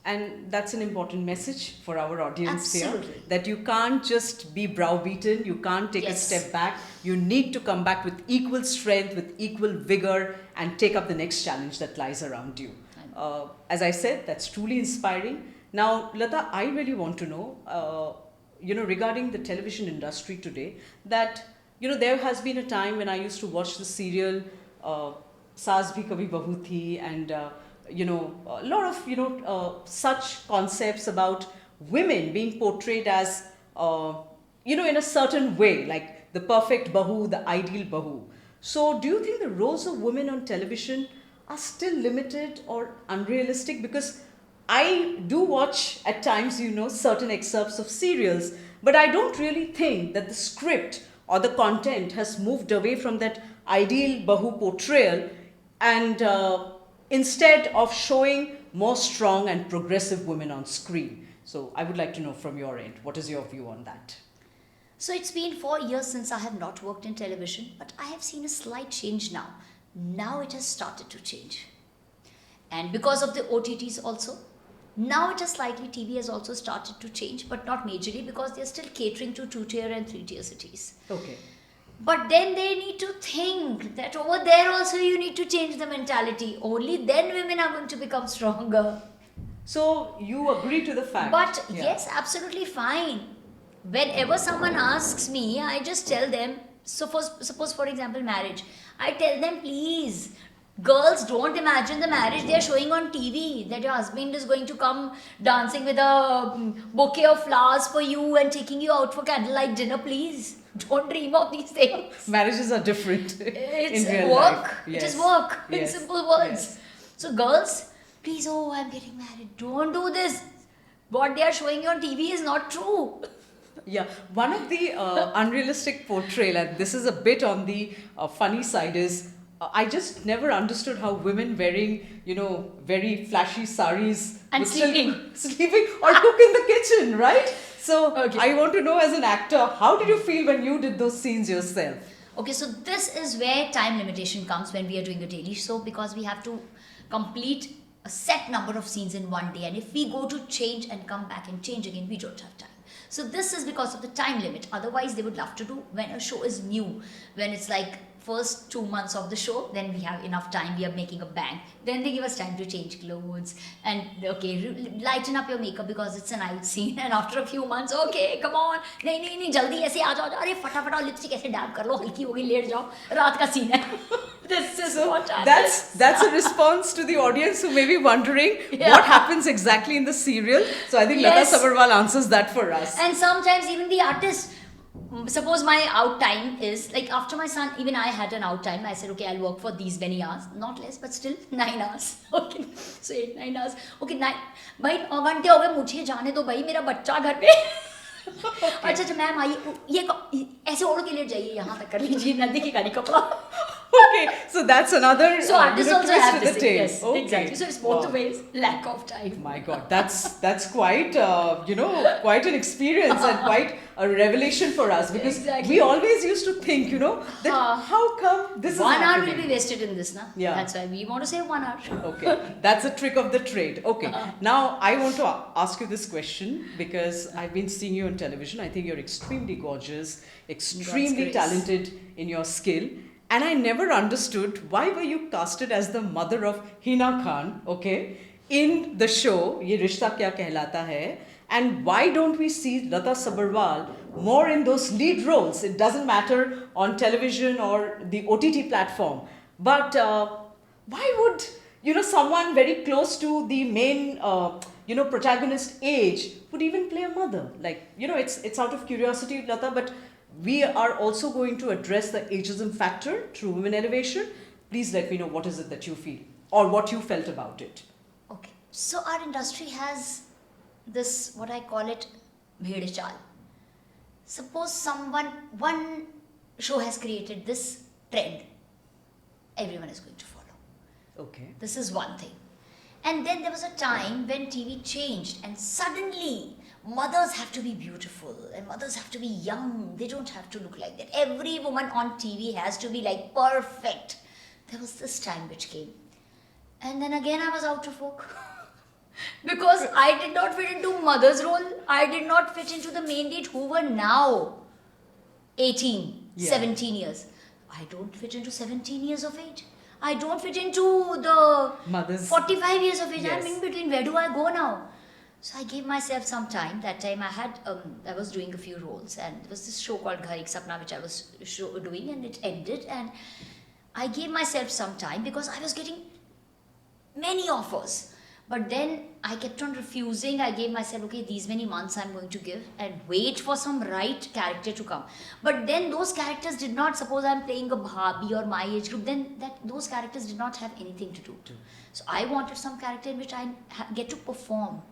And that's an important message for our audience Absolutely. here. That you can't just be browbeaten, you can't take a step back. You need to come back with equal strength, with equal vigor, and take up the next challenge that lies around you. As I said, that's truly inspiring. Now, Lata, I really want to know, regarding the television industry today, that, there has been a time when I used to watch the serial Saas Bhi Kabhi Bahu Thi, and a lot of such concepts about women being portrayed as in a certain way, like the perfect bahu, the ideal bahu. So do you think the roles of women on television are still limited or unrealistic? Because I do watch at times, certain excerpts of serials, but I don't really think that the script or the content has moved away from that ideal bahu portrayal, and instead of showing more strong and progressive women on screen. So I would like to know from your end, what is your view on that? So it's been 4 years since I have not worked in television, but I have seen a slight change now. Now it has started to change. And because of the OTTs also, now it has slightly, TV has also started to change, but not majorly, because they're still catering to 2-tier and 3-tier cities. Okay. But then they need to think that over there also you need to change the mentality. Only then women are going to become stronger. So you agree to the fact? But yes, absolutely fine. Whenever someone asks me, I just tell them, suppose for example marriage, I tell them, please, girls, don't imagine the marriage they are showing on TV, that your husband is going to come dancing with a bouquet of flowers for you and taking you out for candlelight dinner. Please don't dream of these things. Marriages are different. It's in real work. life. It is work, in simple words. Yes. So girls, please, I'm getting married, don't do this. What they are showing you on TV is not true. Yeah, one of the unrealistic portrayal, and this is a bit on the funny side, is I just never understood how women wearing, very flashy saris And would still- sleeping. sleeping or cook in the kitchen, right? So Okay. I want to know, as an actor, how did you feel when you did those scenes yourself? Okay, so this is where time limitation comes when we are doing a daily show, because we have to complete a set number of scenes in one day, and if we go to change and come back and change again, we don't have time. So this is because of the time limit. Otherwise, they would love to do when a show is new, when it's like first 2 months of the show, then we have enough time, we are making a bang, then they give us time to change clothes and lighten up your makeup because it's a night scene, and after a few months, okay, come on, नहीं जल्दी ऐसे आ जाओ, अरे फटाफट lipstick ऐसे dab कर लो, हल्की हो गई, लेट जाओ, रात का सीन है. This is So what that's a response to the audience who may be wondering Yeah. what happens exactly in the serial. So I think Yes. Lata Sabarwal answers that for us. And sometimes even the artist, suppose my out time is like after my son, even I had an out time. I said, okay, I'll work for these many hours, not less, but still 9 hours. Okay, so 8-9 hours. Okay, 9. भाई 9 घंटे हो गए, मुझे जाने दो भाई, मेरा बच्चा घर पे. अच्छा मैम आइए, ये ऐसे ओढ़ के लेट जाइए, यहाँ तक कर लीजिए, नदी के गाड़ी कपड़ा. Okay, so that's another So artists also twist have to this the thing. tale. Yes, Okay. exactly. So it's both Wow. ways. Lack of time. My God, that's quite quite an experience and quite a revelation for us, because Exactly. we always used to think that how come this is 1 hour will happening? be wasted in this, na? Yeah. That's why we want to save 1 hour. Okay, that's a trick of the trade. Okay, now I want to ask you this question, because I've been seeing you on television. I think you're extremely gorgeous, extremely grace. talented in your skill. And I never understood, why were you casted as the mother of Hina Khan, okay, in the show Ye Rishta Kya Kehlata Hai, and why don't we see Lata Sabarwal more in those lead roles? It doesn't matter on television or the OTT platform, but why would someone very close to the main protagonist age would even play a mother? Like, it's out of curiosity, Lata, but we are also going to address the ageism factor through Women Elevation. Please let me know, what is it that you feel or what you felt about it. Okay, so our industry has this, what I call it, bhed chal. Suppose one show has created this trend, everyone is going to follow. Okay. This is one thing. And then there was a time when TV changed, and suddenly mothers have to be beautiful and mothers have to be young. They don't have to look like that. Every woman on TV has to be like perfect. There was this time which came. And then again I was out of work. Because I did not fit into mother's role. I did not fit into the main lead who were now 18, Yeah. 17 years. I don't fit into 17 years of age. I don't fit into the Mothers. 45 years of age. Yes. I'm in between. Where do I go now? So I gave myself some time. That time I was doing a few roles, and there was this show called Ghar Ek Sapna which I was doing, and it ended. And I gave myself some time because I was getting many offers. But then I kept on refusing. I gave myself, okay, these many months I'm going to give and wait for some right character to come. But then those characters did not, suppose I'm playing a Bhabi or my age group, then those characters did not have anything to do. So I wanted some character in which I get to perform.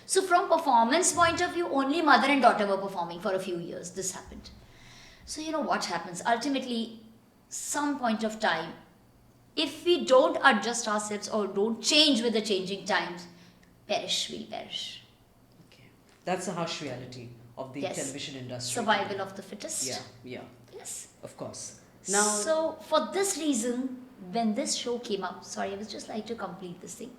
So from performance point of view, only mother and daughter were performing for a few years. This happened. So you know what happens? Ultimately, some point of time, if we don't adjust ourselves or don't change with the changing times, we'll perish. Okay. That's a harsh reality of the Yes. television industry. Survival of the fittest. Yeah, Yes. of course. Now, So for this reason, when this show came up, sorry, I was just like to complete this thing.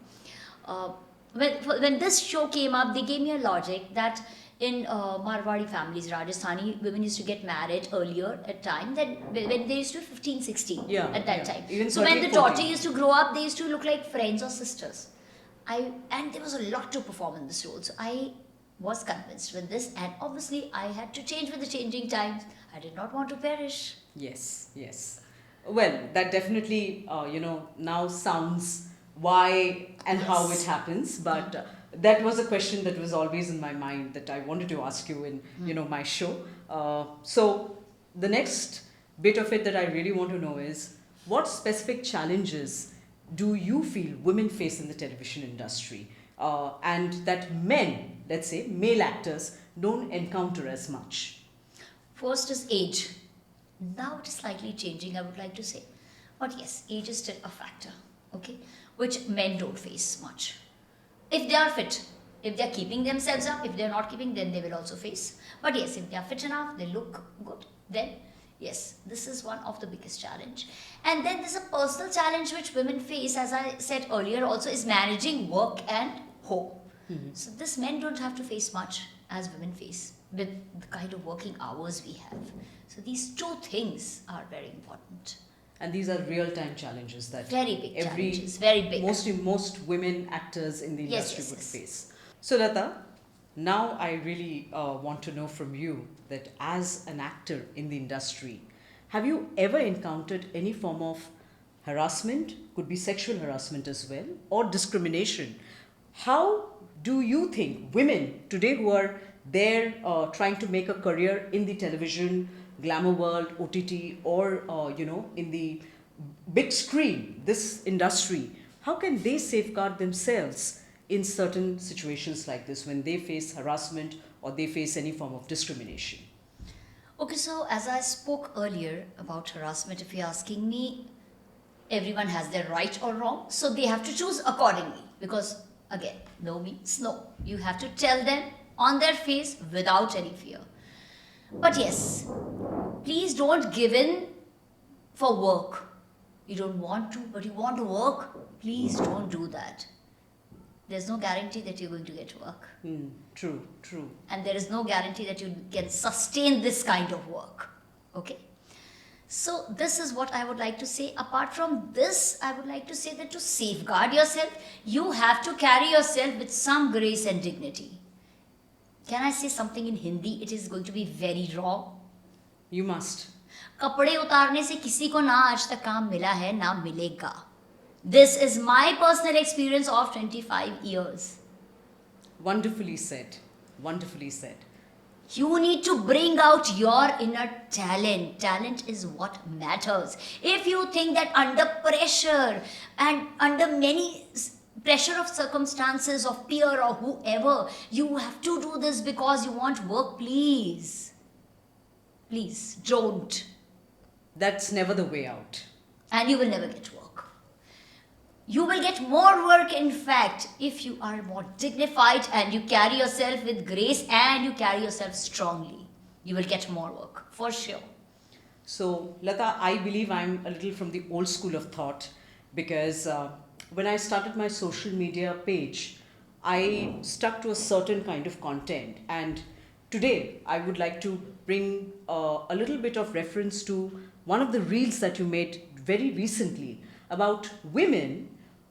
When this show came up, they gave me a logic that in Marwadi families, Rajasthani women used to get married earlier at time that when they used to be 15, 16 Yeah, at that yeah. time. Even So when 13, the daughter 14. used to grow up, they used to look like friends or sisters. And there was a lot to perform in this role. So I was convinced with this, and obviously I had to change with the changing times. I did not want to perish. yes. Well, that definitely, now sounds why and how it Yes. happens. But that was a question that was always in my mind that I wanted to ask you in, my show. So the next bit of it that I really want to know is, what specific challenges do you feel women face in the television industry, and that men, let's say male actors, don't encounter as much? First is age. Now it is slightly changing, I would like to say. But yes, age is still a factor, okay, which men don't face much. If they are fit, if they are keeping themselves up, if they are not keeping, then they will also face. But yes, if they are fit enough, they look good, then yes, this is one of the biggest challenge. And then there's a personal challenge which women face, as I said earlier, also is managing work and home. So this men don't have to face much as women face with the kind of working hours we have. So these two things are very important. And these are real-time challenges that Very big every challenges, very big. most women actors in the Yes, industry yes, would yes. face. So Lata, now I really want to know from you that as an actor in the industry, have you ever encountered any form of harassment, could be sexual harassment as well, or discrimination? How do you think women today who are there trying to make a career in the television, glamour world, OTT, or in the big screen, this industry, how can they safeguard themselves in certain situations like this when they face harassment or they face any form of discrimination? Okay, so as I spoke earlier about harassment, if you're asking me, everyone has their right or wrong, so they have to choose accordingly. Because again, no means no. You have to tell them on their face without any fear. But yes, please don't give in for work. You don't want to, but you want to work. Please don't do that. There's no guarantee that you're going to get work. True, true. And there is no guarantee that you can sustain this kind of work. Okay? So, this is what I would like to say. Apart from this, I would like to say that to safeguard yourself, you have to carry yourself with some grace and dignity. Can I say something in Hindi? It is going to be very wrong. You must. कपड़े उतारने से किसी को ना आज तक काम मिला है ना मिलेगा. This is my personal experience of 25 years. Wonderfully said. Wonderfully said. You need to bring out your inner talent. Talent is what matters. If you think that under pressure and under many pressure of circumstances of peer or whoever, you have to do this because you want work, please. Please don't. That's never the way out. And you will never get work. You will get more work, in fact, if you are more dignified and you carry yourself with grace and you carry yourself strongly. You will get more work, for sure. So, Lata, I believe I'm a little from the old school of thought because when I started my social media page, I stuck to a certain kind of content. And today, I would like to bring a little bit of reference to one of the reels that you made very recently about women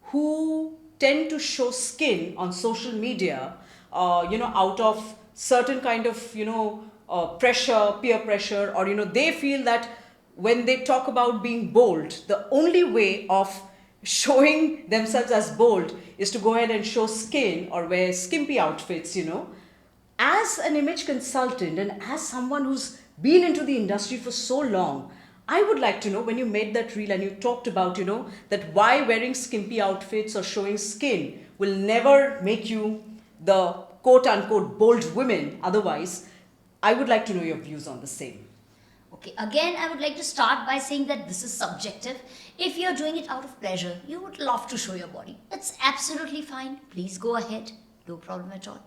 who tend to show skin on social media, out of certain kind of, pressure, peer pressure, or, they feel that when they talk about being bold, the only way of showing themselves as bold is to go ahead and show skin or wear skimpy outfits, As an image consultant and as someone who's been into the industry for so long, I would like to know when you made that reel and you talked about, that why wearing skimpy outfits or showing skin will never make you the quote unquote bold women. Otherwise, I would like to know your views on the same. Okay, again, I would like to start by saying that this is subjective. If you're doing it out of pleasure, you would love to show your body. It's absolutely fine. Please go ahead. No problem at all.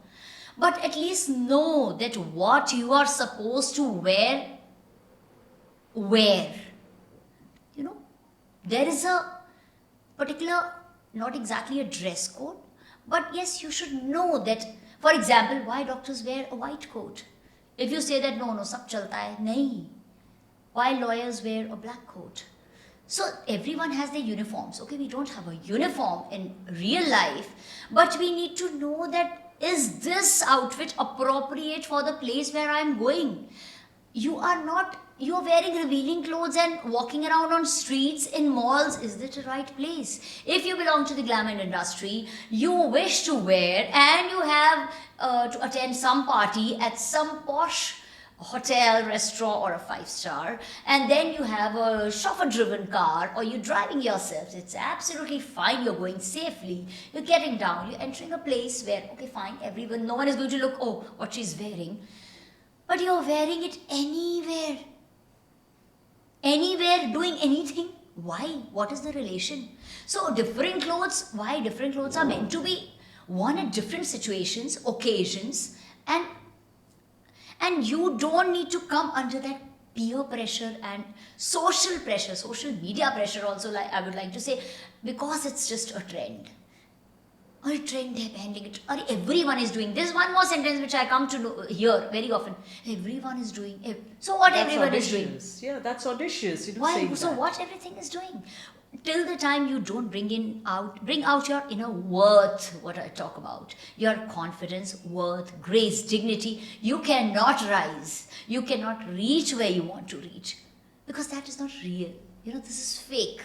But at least know that what you are supposed to wear. There is a particular, not exactly a dress code, but yes, you should know that, for example, why doctors wear a white coat. If you say that, no, sab chalta hai, nahi. Why lawyers wear a black coat. So everyone has their uniforms. Okay, we don't have a uniform in real life, but we need to know that, is this outfit appropriate for the place where I'm going? You are wearing revealing clothes and walking around on streets in malls. Is that the right place? If you belong to the glamour industry, you wish to wear and you have to attend some party at some posh hotel, restaurant or a 5-star, and then you have a chauffeur-driven car or you're driving yourself. It's absolutely fine. You're going safely. You're getting down. You're entering a place where, okay, fine, no one is going to look, oh, what she's wearing. But you're wearing it anywhere, doing anything, Why? What is the relation? So different clothes, why different clothes are meant to be worn at different situations, occasions, and you don't need to come under that peer pressure and social pressure, social media pressure also, like I would like to say, because it's just a trend. Or a trend है पहनने की, or everyone is doing. There's one more sentence which I come to hear very often. Everyone is doing. So what That's everyone is doing? audacious. Yeah, that's audacious. Why? Saying So that. what everything is doing? Till the time you don't bring out your inner worth, what I talk about, your confidence, worth, grace, dignity, you cannot rise. You cannot reach where you want to reach, because that is not real. This is fake.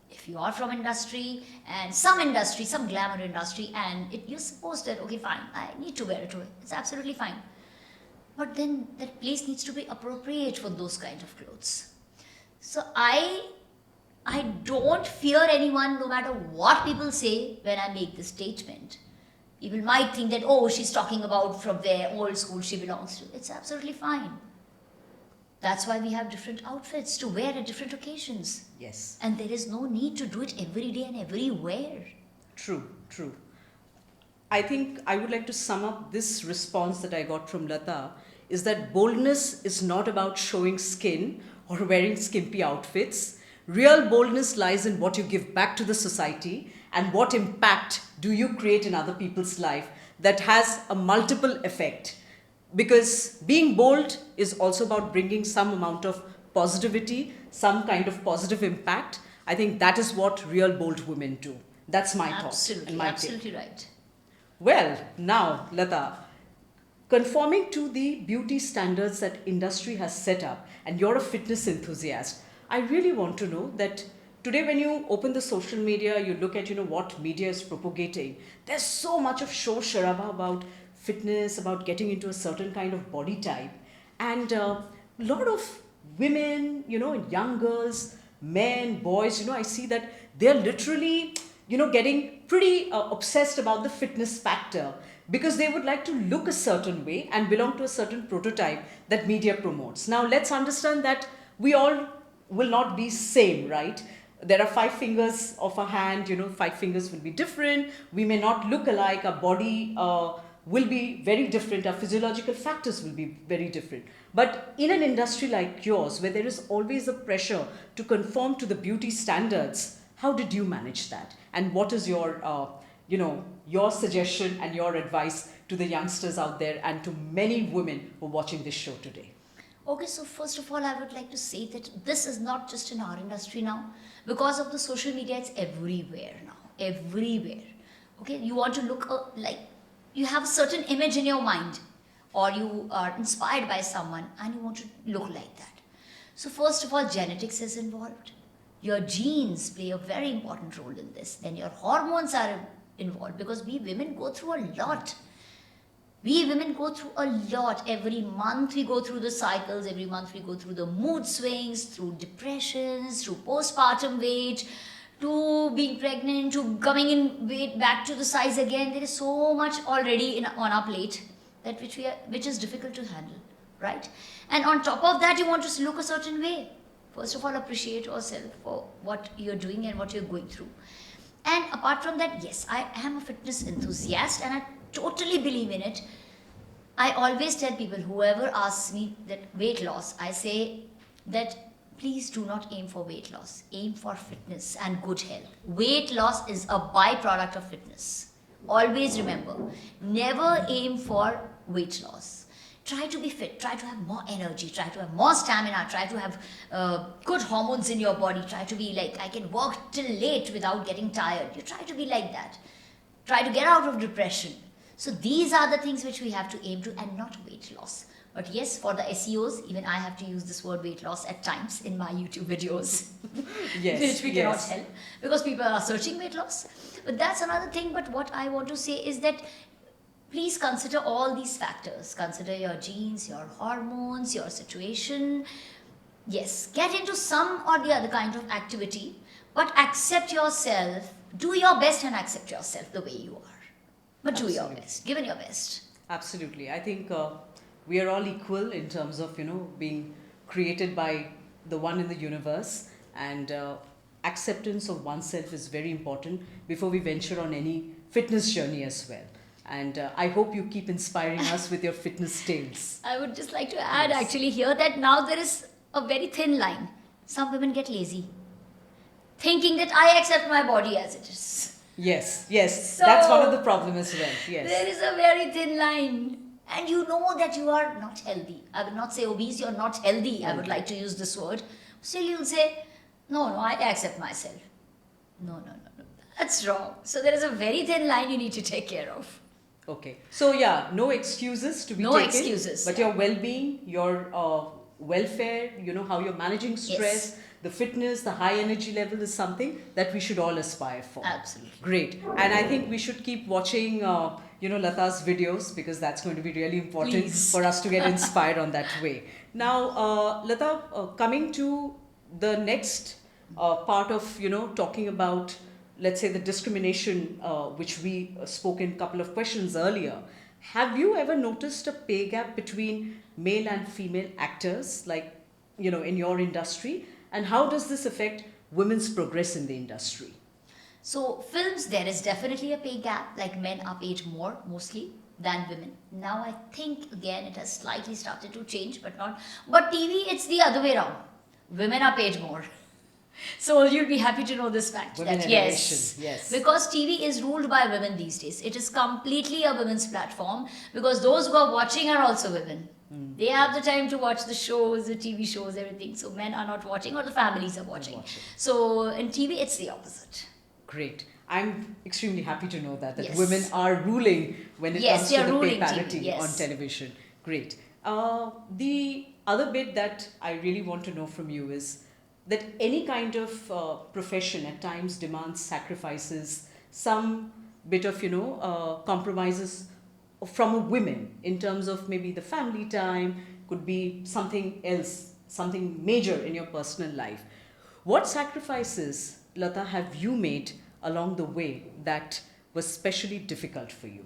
If you are from industry and some glamour industry, and you're supposed that, okay, fine, I need to wear it. It's absolutely fine. But then that place needs to be appropriate for those kind of clothes. So I don't fear anyone, no matter what people say when I make this statement. People might think that, oh, she's talking about from where old school she belongs to. It's absolutely fine. That's why we have different outfits to wear at different occasions. Yes. And there is no need to do it every day and everywhere. True, true. I think I would like to sum up this response that I got from Lata is that boldness is not about showing skin or wearing skimpy outfits. Real boldness lies in what you give back to the society and what impact do you create in other people's life that has a multiple effect. Because being bold is also about bringing some amount of positivity, some kind of positive impact. I think that is what real bold women do. That's my thought. Absolutely, And my take. absolutely right. Well, now, Lata, conforming to the beauty standards that industry has set up, and you're a fitness enthusiast, I really want to know that today when you open the social media, you look at what media is propagating. There's so much of show sharaba about fitness, about getting into a certain kind of body type, and a lot of women, young girls, men, boys, I see that they're literally getting pretty obsessed about the fitness factor because they would like to look a certain way and belong to a certain prototype that media promotes. Now, let's understand that we all will not be same, right? There are 5 fingers of a hand, 5 fingers will be different. We may not look alike. Our body will be very different. Our physiological factors will be very different. But in an industry like yours, where there is always a pressure to conform to the beauty standards, how did you manage that? And what is your, your suggestion and your advice to the youngsters out there and to many women who are watching this show today? Okay, so first of all, I would like to say that this is not just in our industry now. Because of the social media, it's everywhere now. Everywhere. Okay, you want to look like you have a certain image in your mind, or you are inspired by someone and you want to look like that. So first of all, genetics is involved. Your genes play a very important role in this. Then your hormones are involved, because we women go through a lot. We women go through a lot. Every month we go through the cycles, every month we go through the mood swings, through depressions, through postpartum weight, to being pregnant, to coming in weight back to the size again. There is so much already on our plate that which is difficult to handle, right? And on top of that, you want to look a certain way. First of all, appreciate yourself for what you're doing and what you're going through. And apart from that, yes, I am a fitness enthusiast and I totally believe in it. I always tell people, whoever asks me that weight loss, I say that please do not aim for weight loss. Aim for fitness and good health. Weight loss is a byproduct of fitness. Always remember, never aim for weight loss. Try to be fit, try to have more energy, try to have more stamina, try to have good hormones in your body, try to be like, I can work till late without getting tired. You try to be like that. Try to get out of depression. So these are the things which we have to aim to, and not weight loss. But yes, for the SEOs, even I have to use this word weight loss at times in my YouTube videos. Yes, which we cannot yes. help, because people are searching weight loss. But that's another thing. But what I want to say is that please consider all these factors. Consider your genes, your hormones, your situation. Yes, get into some or the other kind of activity, but accept yourself. Do your best and accept yourself the way you are. But do your Absolutely. best. Give it your best. Absolutely. I think we are all equal in terms of, being created by the one in the universe. and acceptance of oneself is very important before we venture on any fitness journey as well. And I hope you keep inspiring us with your fitness tales. I would just like to add Yes. actually here that now there is a very thin line. Some women get lazy, thinking that I accept my body as it is. Yes, yes, So- that's one of the problems as well. There Yes, is a very thin line. And you know that you are not healthy. I will not say obese, you're not healthy. I would like to use this word. Still, you'll say, no, I accept myself. No. That's wrong. So there is a very thin line you need to take care of. okay. So yeah, no excuses to be No taken. excuses, But yeah. your well-being, your welfare, how you're managing stress, Yes. the fitness, the high energy level is something that we should all aspire for. Absolutely. Great. And I think we should keep watching, Lata's videos, because that's going to be really important Please. for us to get inspired on that way. Now, Lata, coming to the next part of, talking about, let's say, the discrimination, which we spoke in a couple of questions earlier. Have you ever noticed a pay gap between male and female actors, like, in your industry? And how does this affect women's progress in the industry? So, films, there is definitely a pay gap, like men are paid more mostly than women. Now, I think again it has slightly started to change, but not. But TV, it's the other way around. Women are paid more. So, you'll be happy to know this fact. Women that elevation, yes, yes. because TV is ruled by women these days. It is completely a women's platform because those who are watching are also women. They have the time to watch the shows, the TV shows, everything. So, men are not watching or the families are watching. So, in TV, it's the opposite. Great. I'm extremely happy to know that Yes. women are ruling when it Yes, comes they to are the pay ruling TV, parity yes. on television. Great. The other bit that I really want to know from you is that any kind of profession at times demands sacrifices, some bit of compromises from a women in terms of maybe the family time, could be something else, something major in your personal life. What sacrifices, Lata, have you made along the way that was especially difficult for you?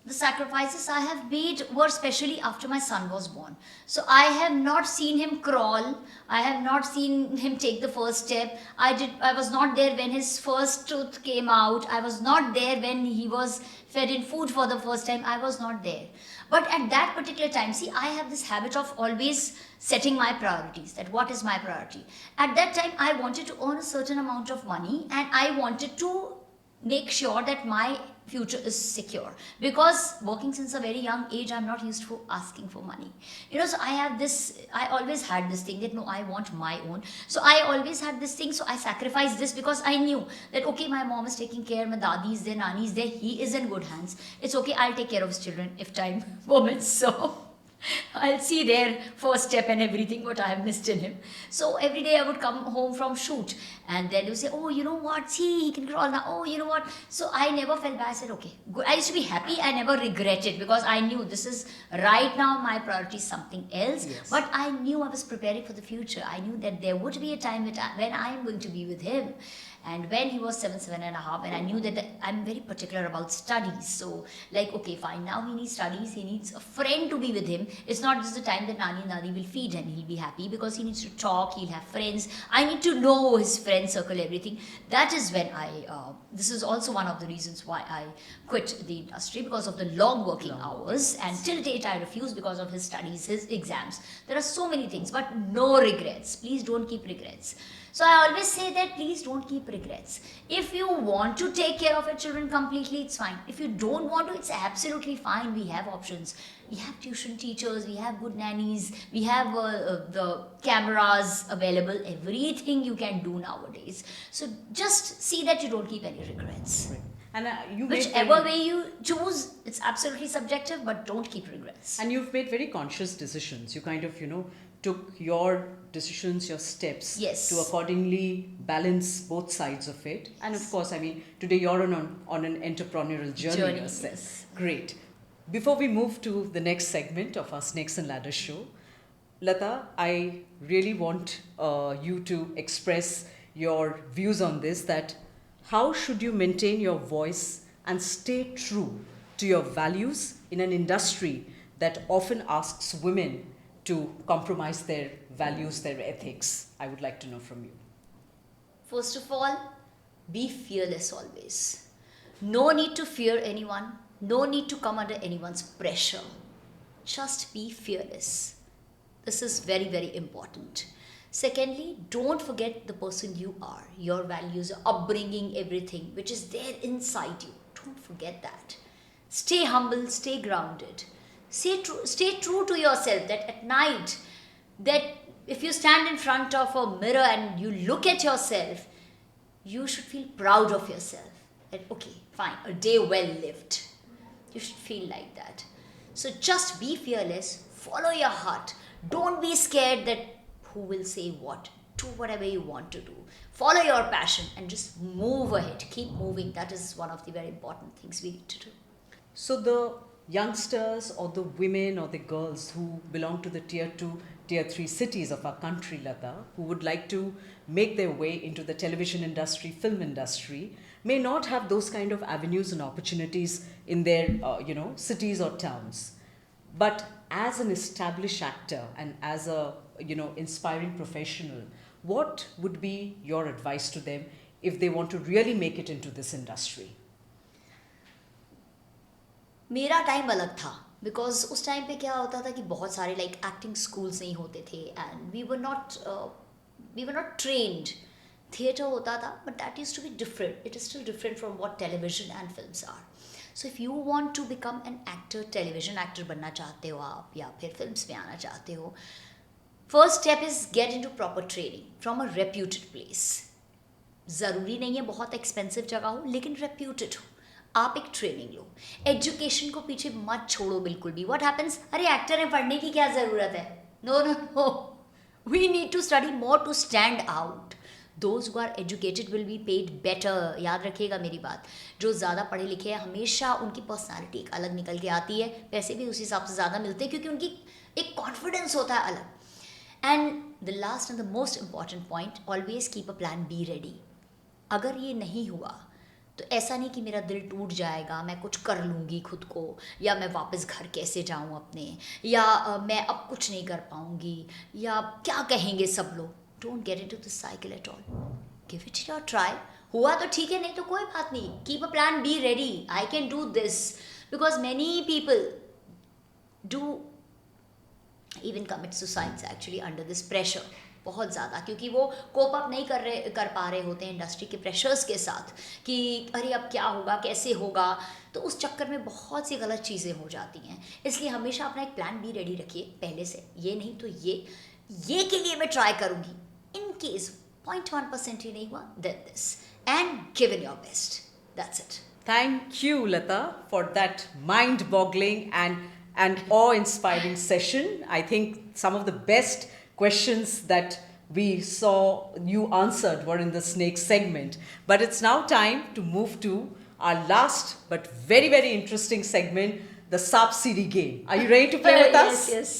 The sacrifices I have made were especially after my son was born. So I have not seen him crawl. I have not seen him take the first step. I was not there when his first tooth came out. I was not there when he was fed in food for the first time. I was not there. But at that particular time, see, I have this habit of always setting my priorities, that what is my priority. At that time, I wanted to earn a certain amount of money and I wanted to make sure that my future is secure, because working since a very young age, I'm not used to asking for money, so I always had this thing that no, I want my own. So I always had this thing, so I sacrificed this because I knew that okay, my mom is taking care, my dadi is there, nani is there, he is in good hands, it's okay, I'll take care of his children if time permits. So I'll see their first step and everything what I have missed in him. So every day I would come home from shoot and then you say, oh, you know what, see, he can crawl now, oh, you know what. So I never felt bad. I said, okay, good. I used to be happy. I never regretted because I knew this is right now my priority is something else. Yes. But I knew I was preparing for the future. I knew that there would be a time when I am going to be with him. And when he was 7.5, and I knew that I'm very particular about studies. So, like, okay, fine, now he needs studies, he needs a friend to be with him. It's not just the time that Nani and Nani will feed him, he'll be happy because he needs to talk, he'll have friends. I need to know his friend circle, everything. That is when this is also one of the reasons why I quit the industry, because of the long working hours. And till date, I refuse because of his studies, his exams. There are so many things, but no regrets. Please don't keep regrets. So I always say that please don't keep regrets. If you want to take care of your children completely, it's fine. If you don't want to, it's absolutely fine. We have options. We have tuition teachers, we have good nannies, we have the cameras available, everything you can do nowadays. So just see that you don't keep any regrets. Right. And you made Whichever very- way you choose, it's absolutely subjective, but don't keep regrets. And you've made very conscious decisions. You kind of, took your decisions, your steps Yes. to accordingly balance both sides of it. And of course, today you're on an entrepreneurial journey yourself. Yes. Great. Before we move to the next segment of our Snakes and Ladders show, Lata, I really want you to express your views on this, that how should you maintain your voice and stay true to your values in an industry that often asks women to compromise their values, their ethics? I would like to know from you. First of all, be fearless always. No need to fear anyone, no need to come under anyone's pressure. Just be fearless. This is very, very important. Secondly, don't forget the person you are, your values, your upbringing, everything which is there inside you. Don't forget that. Stay humble, stay grounded. Stay true to yourself, that at night, that if you stand in front of a mirror and you look at yourself, you should feel proud of yourself. That, okay, fine, a day well lived. You should feel like that. So just be fearless, follow your heart. Don't be scared that who will say what. Do whatever you want to do. Follow your passion and just move ahead. Keep moving. That is one of the very important things we need to do. So the youngsters or the women or the girls who belong to the tier 2, tier 3 cities of our country, Lata, who would like to make their way into the television industry, film industry, may not have those kind of avenues and opportunities in their cities or towns. But as an established actor and as a inspiring professional, what would be your advice to them if they want to really make it into this industry? मेरा time अलग था, because उस time पे क्या होता था कि बहुत सारे लाइक एक्टिंग स्कूल्स नहीं होते थे and we were not trained. Theatre होता था but that is to be different. It is still different from what television and films are. So if you want to become an actor, television actor बनना चाहते हो आप या फिर films में आना चाहते हो, first step is get into proper training from a reputed place. ज़रूरी नहीं है बहुत एक्सपेंसिव जगह हो, लेकिन रेप्यूटेड हो. आप एक ट्रेनिंग लो. एजुकेशन को पीछे मत छोड़ो बिल्कुल भी. व्हाट हैपन्स, अरे एक्टर है, पढ़ने की क्या ज़रूरत है? No no no, we need to study more to stand out. Those who are educated will be paid better. याद रखिएगा मेरी बात. जो ज़्यादा पढ़े लिखे हैं हमेशा उनकी पर्सनैलिटी एक अलग निकल के आती है. पैसे भी उस हिसाब से ज़्यादा मिलते हैं क्योंकि उनकी एक कॉन्फिडेंस होता है अलग. And the last and the most important point, always keep a plan be ready. अगर ये नहीं हुआ तो ऐसा नहीं कि मेरा दिल टूट जाएगा, मैं कुछ कर लूँगी खुद को, या मैं वापस घर कैसे जाऊँ अपने, या मैं अब कुछ नहीं कर पाऊँगी, या क्या कहेंगे सब लोग. Don't get into this cycle at all. Give it your try. हुआ तो ठीक है, नहीं तो कोई बात नहीं. Keep a plan, be ready. I can do this. Because many people do even commit suicides actually under this pressure. बहुत ज़्यादा, क्योंकि वो कोप अप नहीं कर पा रहे होते हैं इंडस्ट्री के प्रेशर्स के साथ कि अरे अब क्या होगा, कैसे होगा. तो उस चक्कर में बहुत सी गलत चीज़ें हो जाती हैं. इसलिए हमेशा अपना एक प्लान बी रेडी रखिए पहले से. ये नहीं तो ये के लिए मैं ट्राई करूँगी. इन केस 0.1% ही नहीं हुआ, then this, and give in your best. That's it. Thank you, Lata, for that mind-boggling and awe-inspiring session. I think some of the best questions that we saw you answered were in the snake segment. But it's now time to move to our last but very, very interesting segment, the Saap Siri game. Are you ready to play with us? Yes.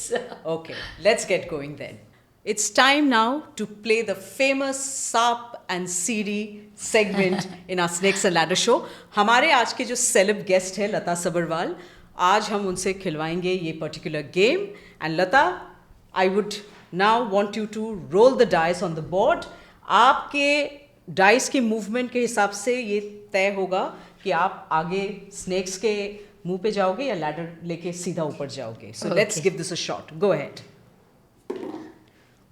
Okay, let's get going then. It's time now to play the famous Saap and Siri segment in our Snakes and Ladder show. हमारे आज के जो celeb guest है लता सबरवाल, आज हम उनसे खिलवाएंगे ये particular game. And Lata, I would now want you to roll the dice on the board. आपके डाइस के मूवमेंट के हिसाब से ये तय होगा कि आप आगे स्नेक्स के मुंह पे जाओगे या लैडर लेके सीधा ऊपर जाओगे. So let's give this a shot. Go ahead.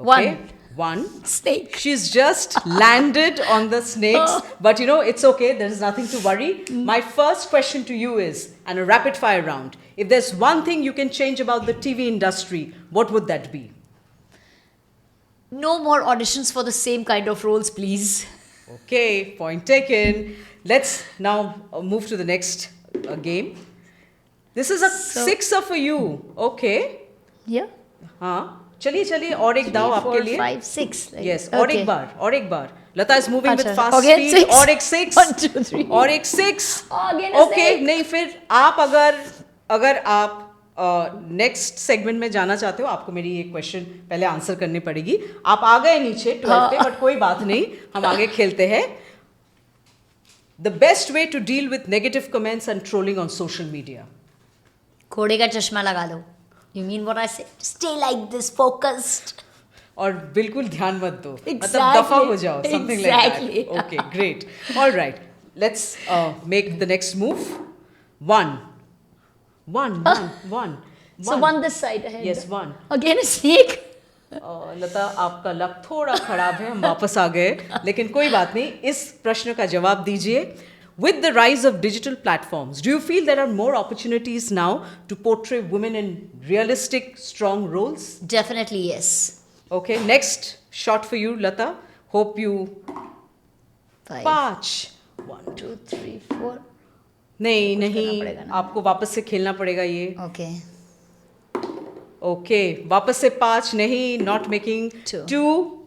Okay. One. Snake. She's just landed on the snakes, but it's okay. There is nothing to worry. My first question to you is, and a rapid fire round, if there's one thing you can change about the TV industry, what would that be? No more auditions for the same kind of roles, please. Okay, point taken. Let's now move to the next game. This is a sixer for you. Okay. Yeah. हाँ, चलिए और एक दाव आपके लिए. 4, 5, 6. Yes, और एक बार. Lata is moving with fast again speed. 6. और एक 6. 1, 2, 3. और एक 6. Again a Okay, snake. नहीं फिर आप अगर आप नेक्स्ट सेगमेंट में जाना चाहते हो, आपको मेरी ये क्वेश्चन पहले आंसर करनी पड़ेगी. आप आ गए नीचे 12 पे, बट कोई बात नहीं, हम आगे खेलते हैं. The best way to deal with negative comments and trolling on social media. घोड़े का चश्मा लगा लो. You mean what I say? Stay like this, focused. और बिल्कुल ध्यान मत दो, मतलब Exactly. दफा हो जाओ, something Exactly. like that. Okay, great. All right, let's make the next move. One. So one this side ahead. Yes, one. Again a snake. लता, आपका लक थोड़ा खराब है, हम वापस आ गए, लेकिन कोई बात नहीं, इस प्रश्न का जवाब दीजिए. With the rise of digital platforms, do you feel there are more opportunities now to portray women in realistic, strong roles? Definitely yes. Okay, next shot for you, Lata. Hope you 5, 5. 1, 2, 3, 4. नहीं करना नहीं, पड़ेगा ना। आपको वापस से खेलना पड़ेगा ये. Okay. Okay, वापस से 5 नहीं, not making 2. 2.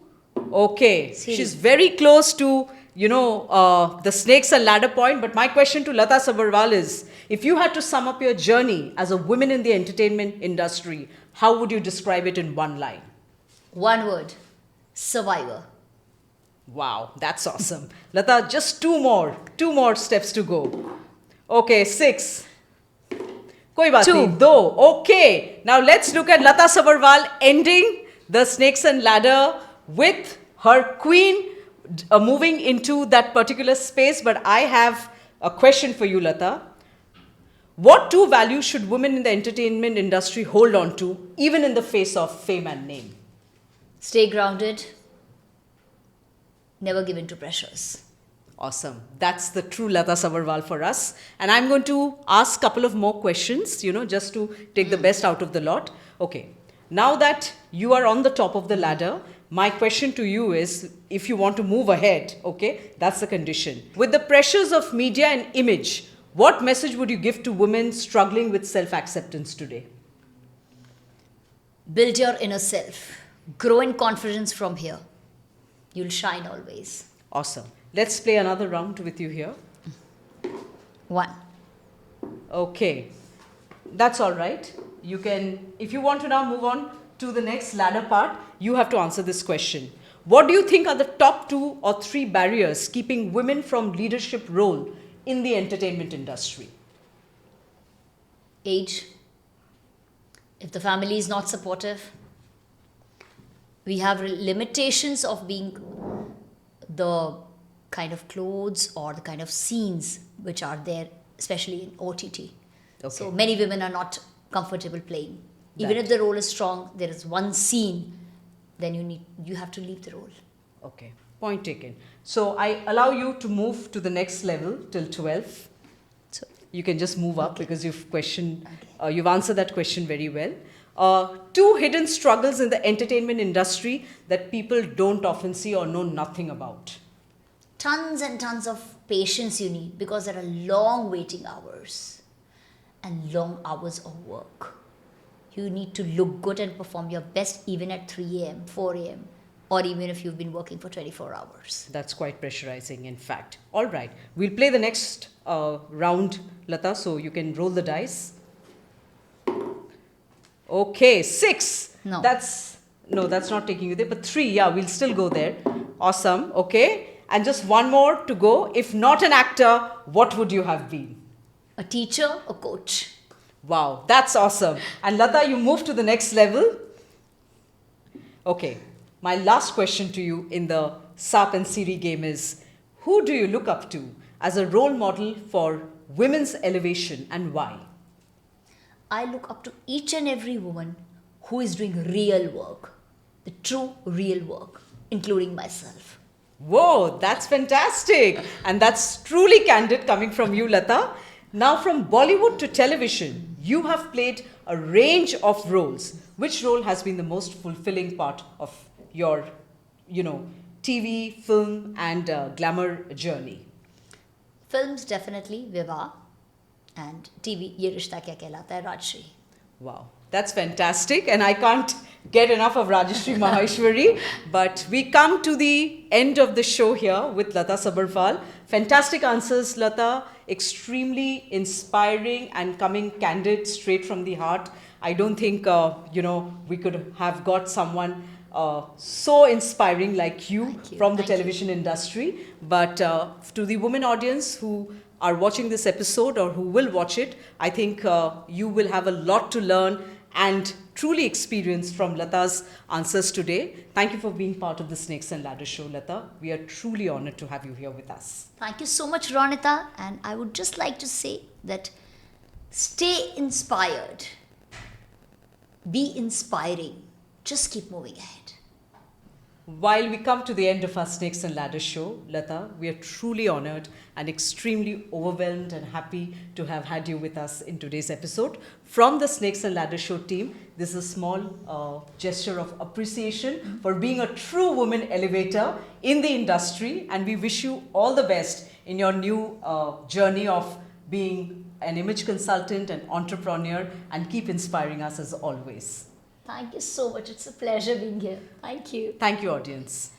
Okay, See. she's very close to, the snakes and ladder point. But my question to Lata Sabharwal is, if you had to sum up your journey as a woman in the entertainment industry, how would you describe it in one line? One word. Survivor. Wow, that's awesome. Lata, just two more steps to go. Okay, 6. कोई बात 2. नहीं, 2. Okay, now let's look at Lata Sabharwal ending the snakes and ladder with her queen moving into that particular space. But I have a question for you, Lata. What 2 values should women in the entertainment industry hold on to, even in the face of fame and name? Stay grounded. Never give in to pressures. Awesome. That's the true Lata Sabharwal for us. And I'm going to ask a couple of more questions, just to take the best out of the lot. Okay. Now that you are on the top of the ladder, my question to you is, if you want to move ahead, okay, that's the condition. With the pressures of media and image, what message would you give to women struggling with self-acceptance today? Build your inner self. Grow in confidence from here. You'll shine always. Awesome. Let's play another round with you here. 1. Okay, that's all right. You can, if you want to now move on to the next ladder part, you have to answer this question. What do you think are the top 2 or 3 barriers keeping women from leadership role in the entertainment industry? Age. If the family is not supportive, we have limitations of being the kind of clothes or the kind of scenes which are there, especially in OTT. Okay. So many women are not comfortable playing. Even if the role is strong, there is one scene, then you have to leave the role. Okay, point taken. So I allow you to move to the next level till 12. So You can just move up because you've Okay. you've answered that question very well. 2 hidden struggles in the entertainment industry that people don't often see or know nothing about. tons and tons of patience you need, because there are long waiting hours and long hours of work. You need to look good and perform your best even at 3 a.m., 4 a.m., or even if you've been working for 24 hours. That's quite pressurizing, in fact. All right, we'll play the next round, Lata, so you can roll the dice. Okay, 6. No. That's not taking you there, but 3, yeah, we'll still go there. Awesome, okay. And just one more to go. If not an actor, what would you have been? A teacher, a coach. Wow, that's awesome. And Lata, you move to the next level. Okay, my last question to you in the SAP and Siri game is, who do you look up to as a role model for women's elevation and why? I look up to each and every woman who is doing real work, the true real work, including myself. Whoa, that's fantastic. And that's truly candid coming from you, Lata. Now, from Bollywood to television, you have played a range of roles. Which role has been the most fulfilling part of your, TV, film, and glamour journey? Films, definitely Vivah, and TV, Ye Rishta Kya Kehlata Hai, Rajshri. Wow, that's fantastic. And I can't get enough of Rajeshri Maheshwari. But we come to the end of the show here with Lata Sabharwal. Fantastic answers, Lata. Extremely inspiring and coming candid, straight from the heart. I don't think, we could have got someone so inspiring like you from the television industry. But to the women audience who are watching this episode or who will watch it, I think you will have a lot to learn and truly experienced from Lata's answers today. Thank you for being part of the Snakes and Ladders show, Lata. We are truly honored to have you here with us. Thank you so much, Ronita. And I would just like to say that stay inspired, be inspiring, just keep moving ahead. While we come to the end of our Snakes and Ladders show, Lata, we are truly honored and extremely overwhelmed and happy to have had you with us in today's episode. From the Snakes and Ladders show team, this is a small gesture of appreciation for being a true woman elevator in the industry, and we wish you all the best in your new journey of being an image consultant and entrepreneur, and keep inspiring us as always. Thank you so much. It's a pleasure being here. Thank you. Thank you, audience.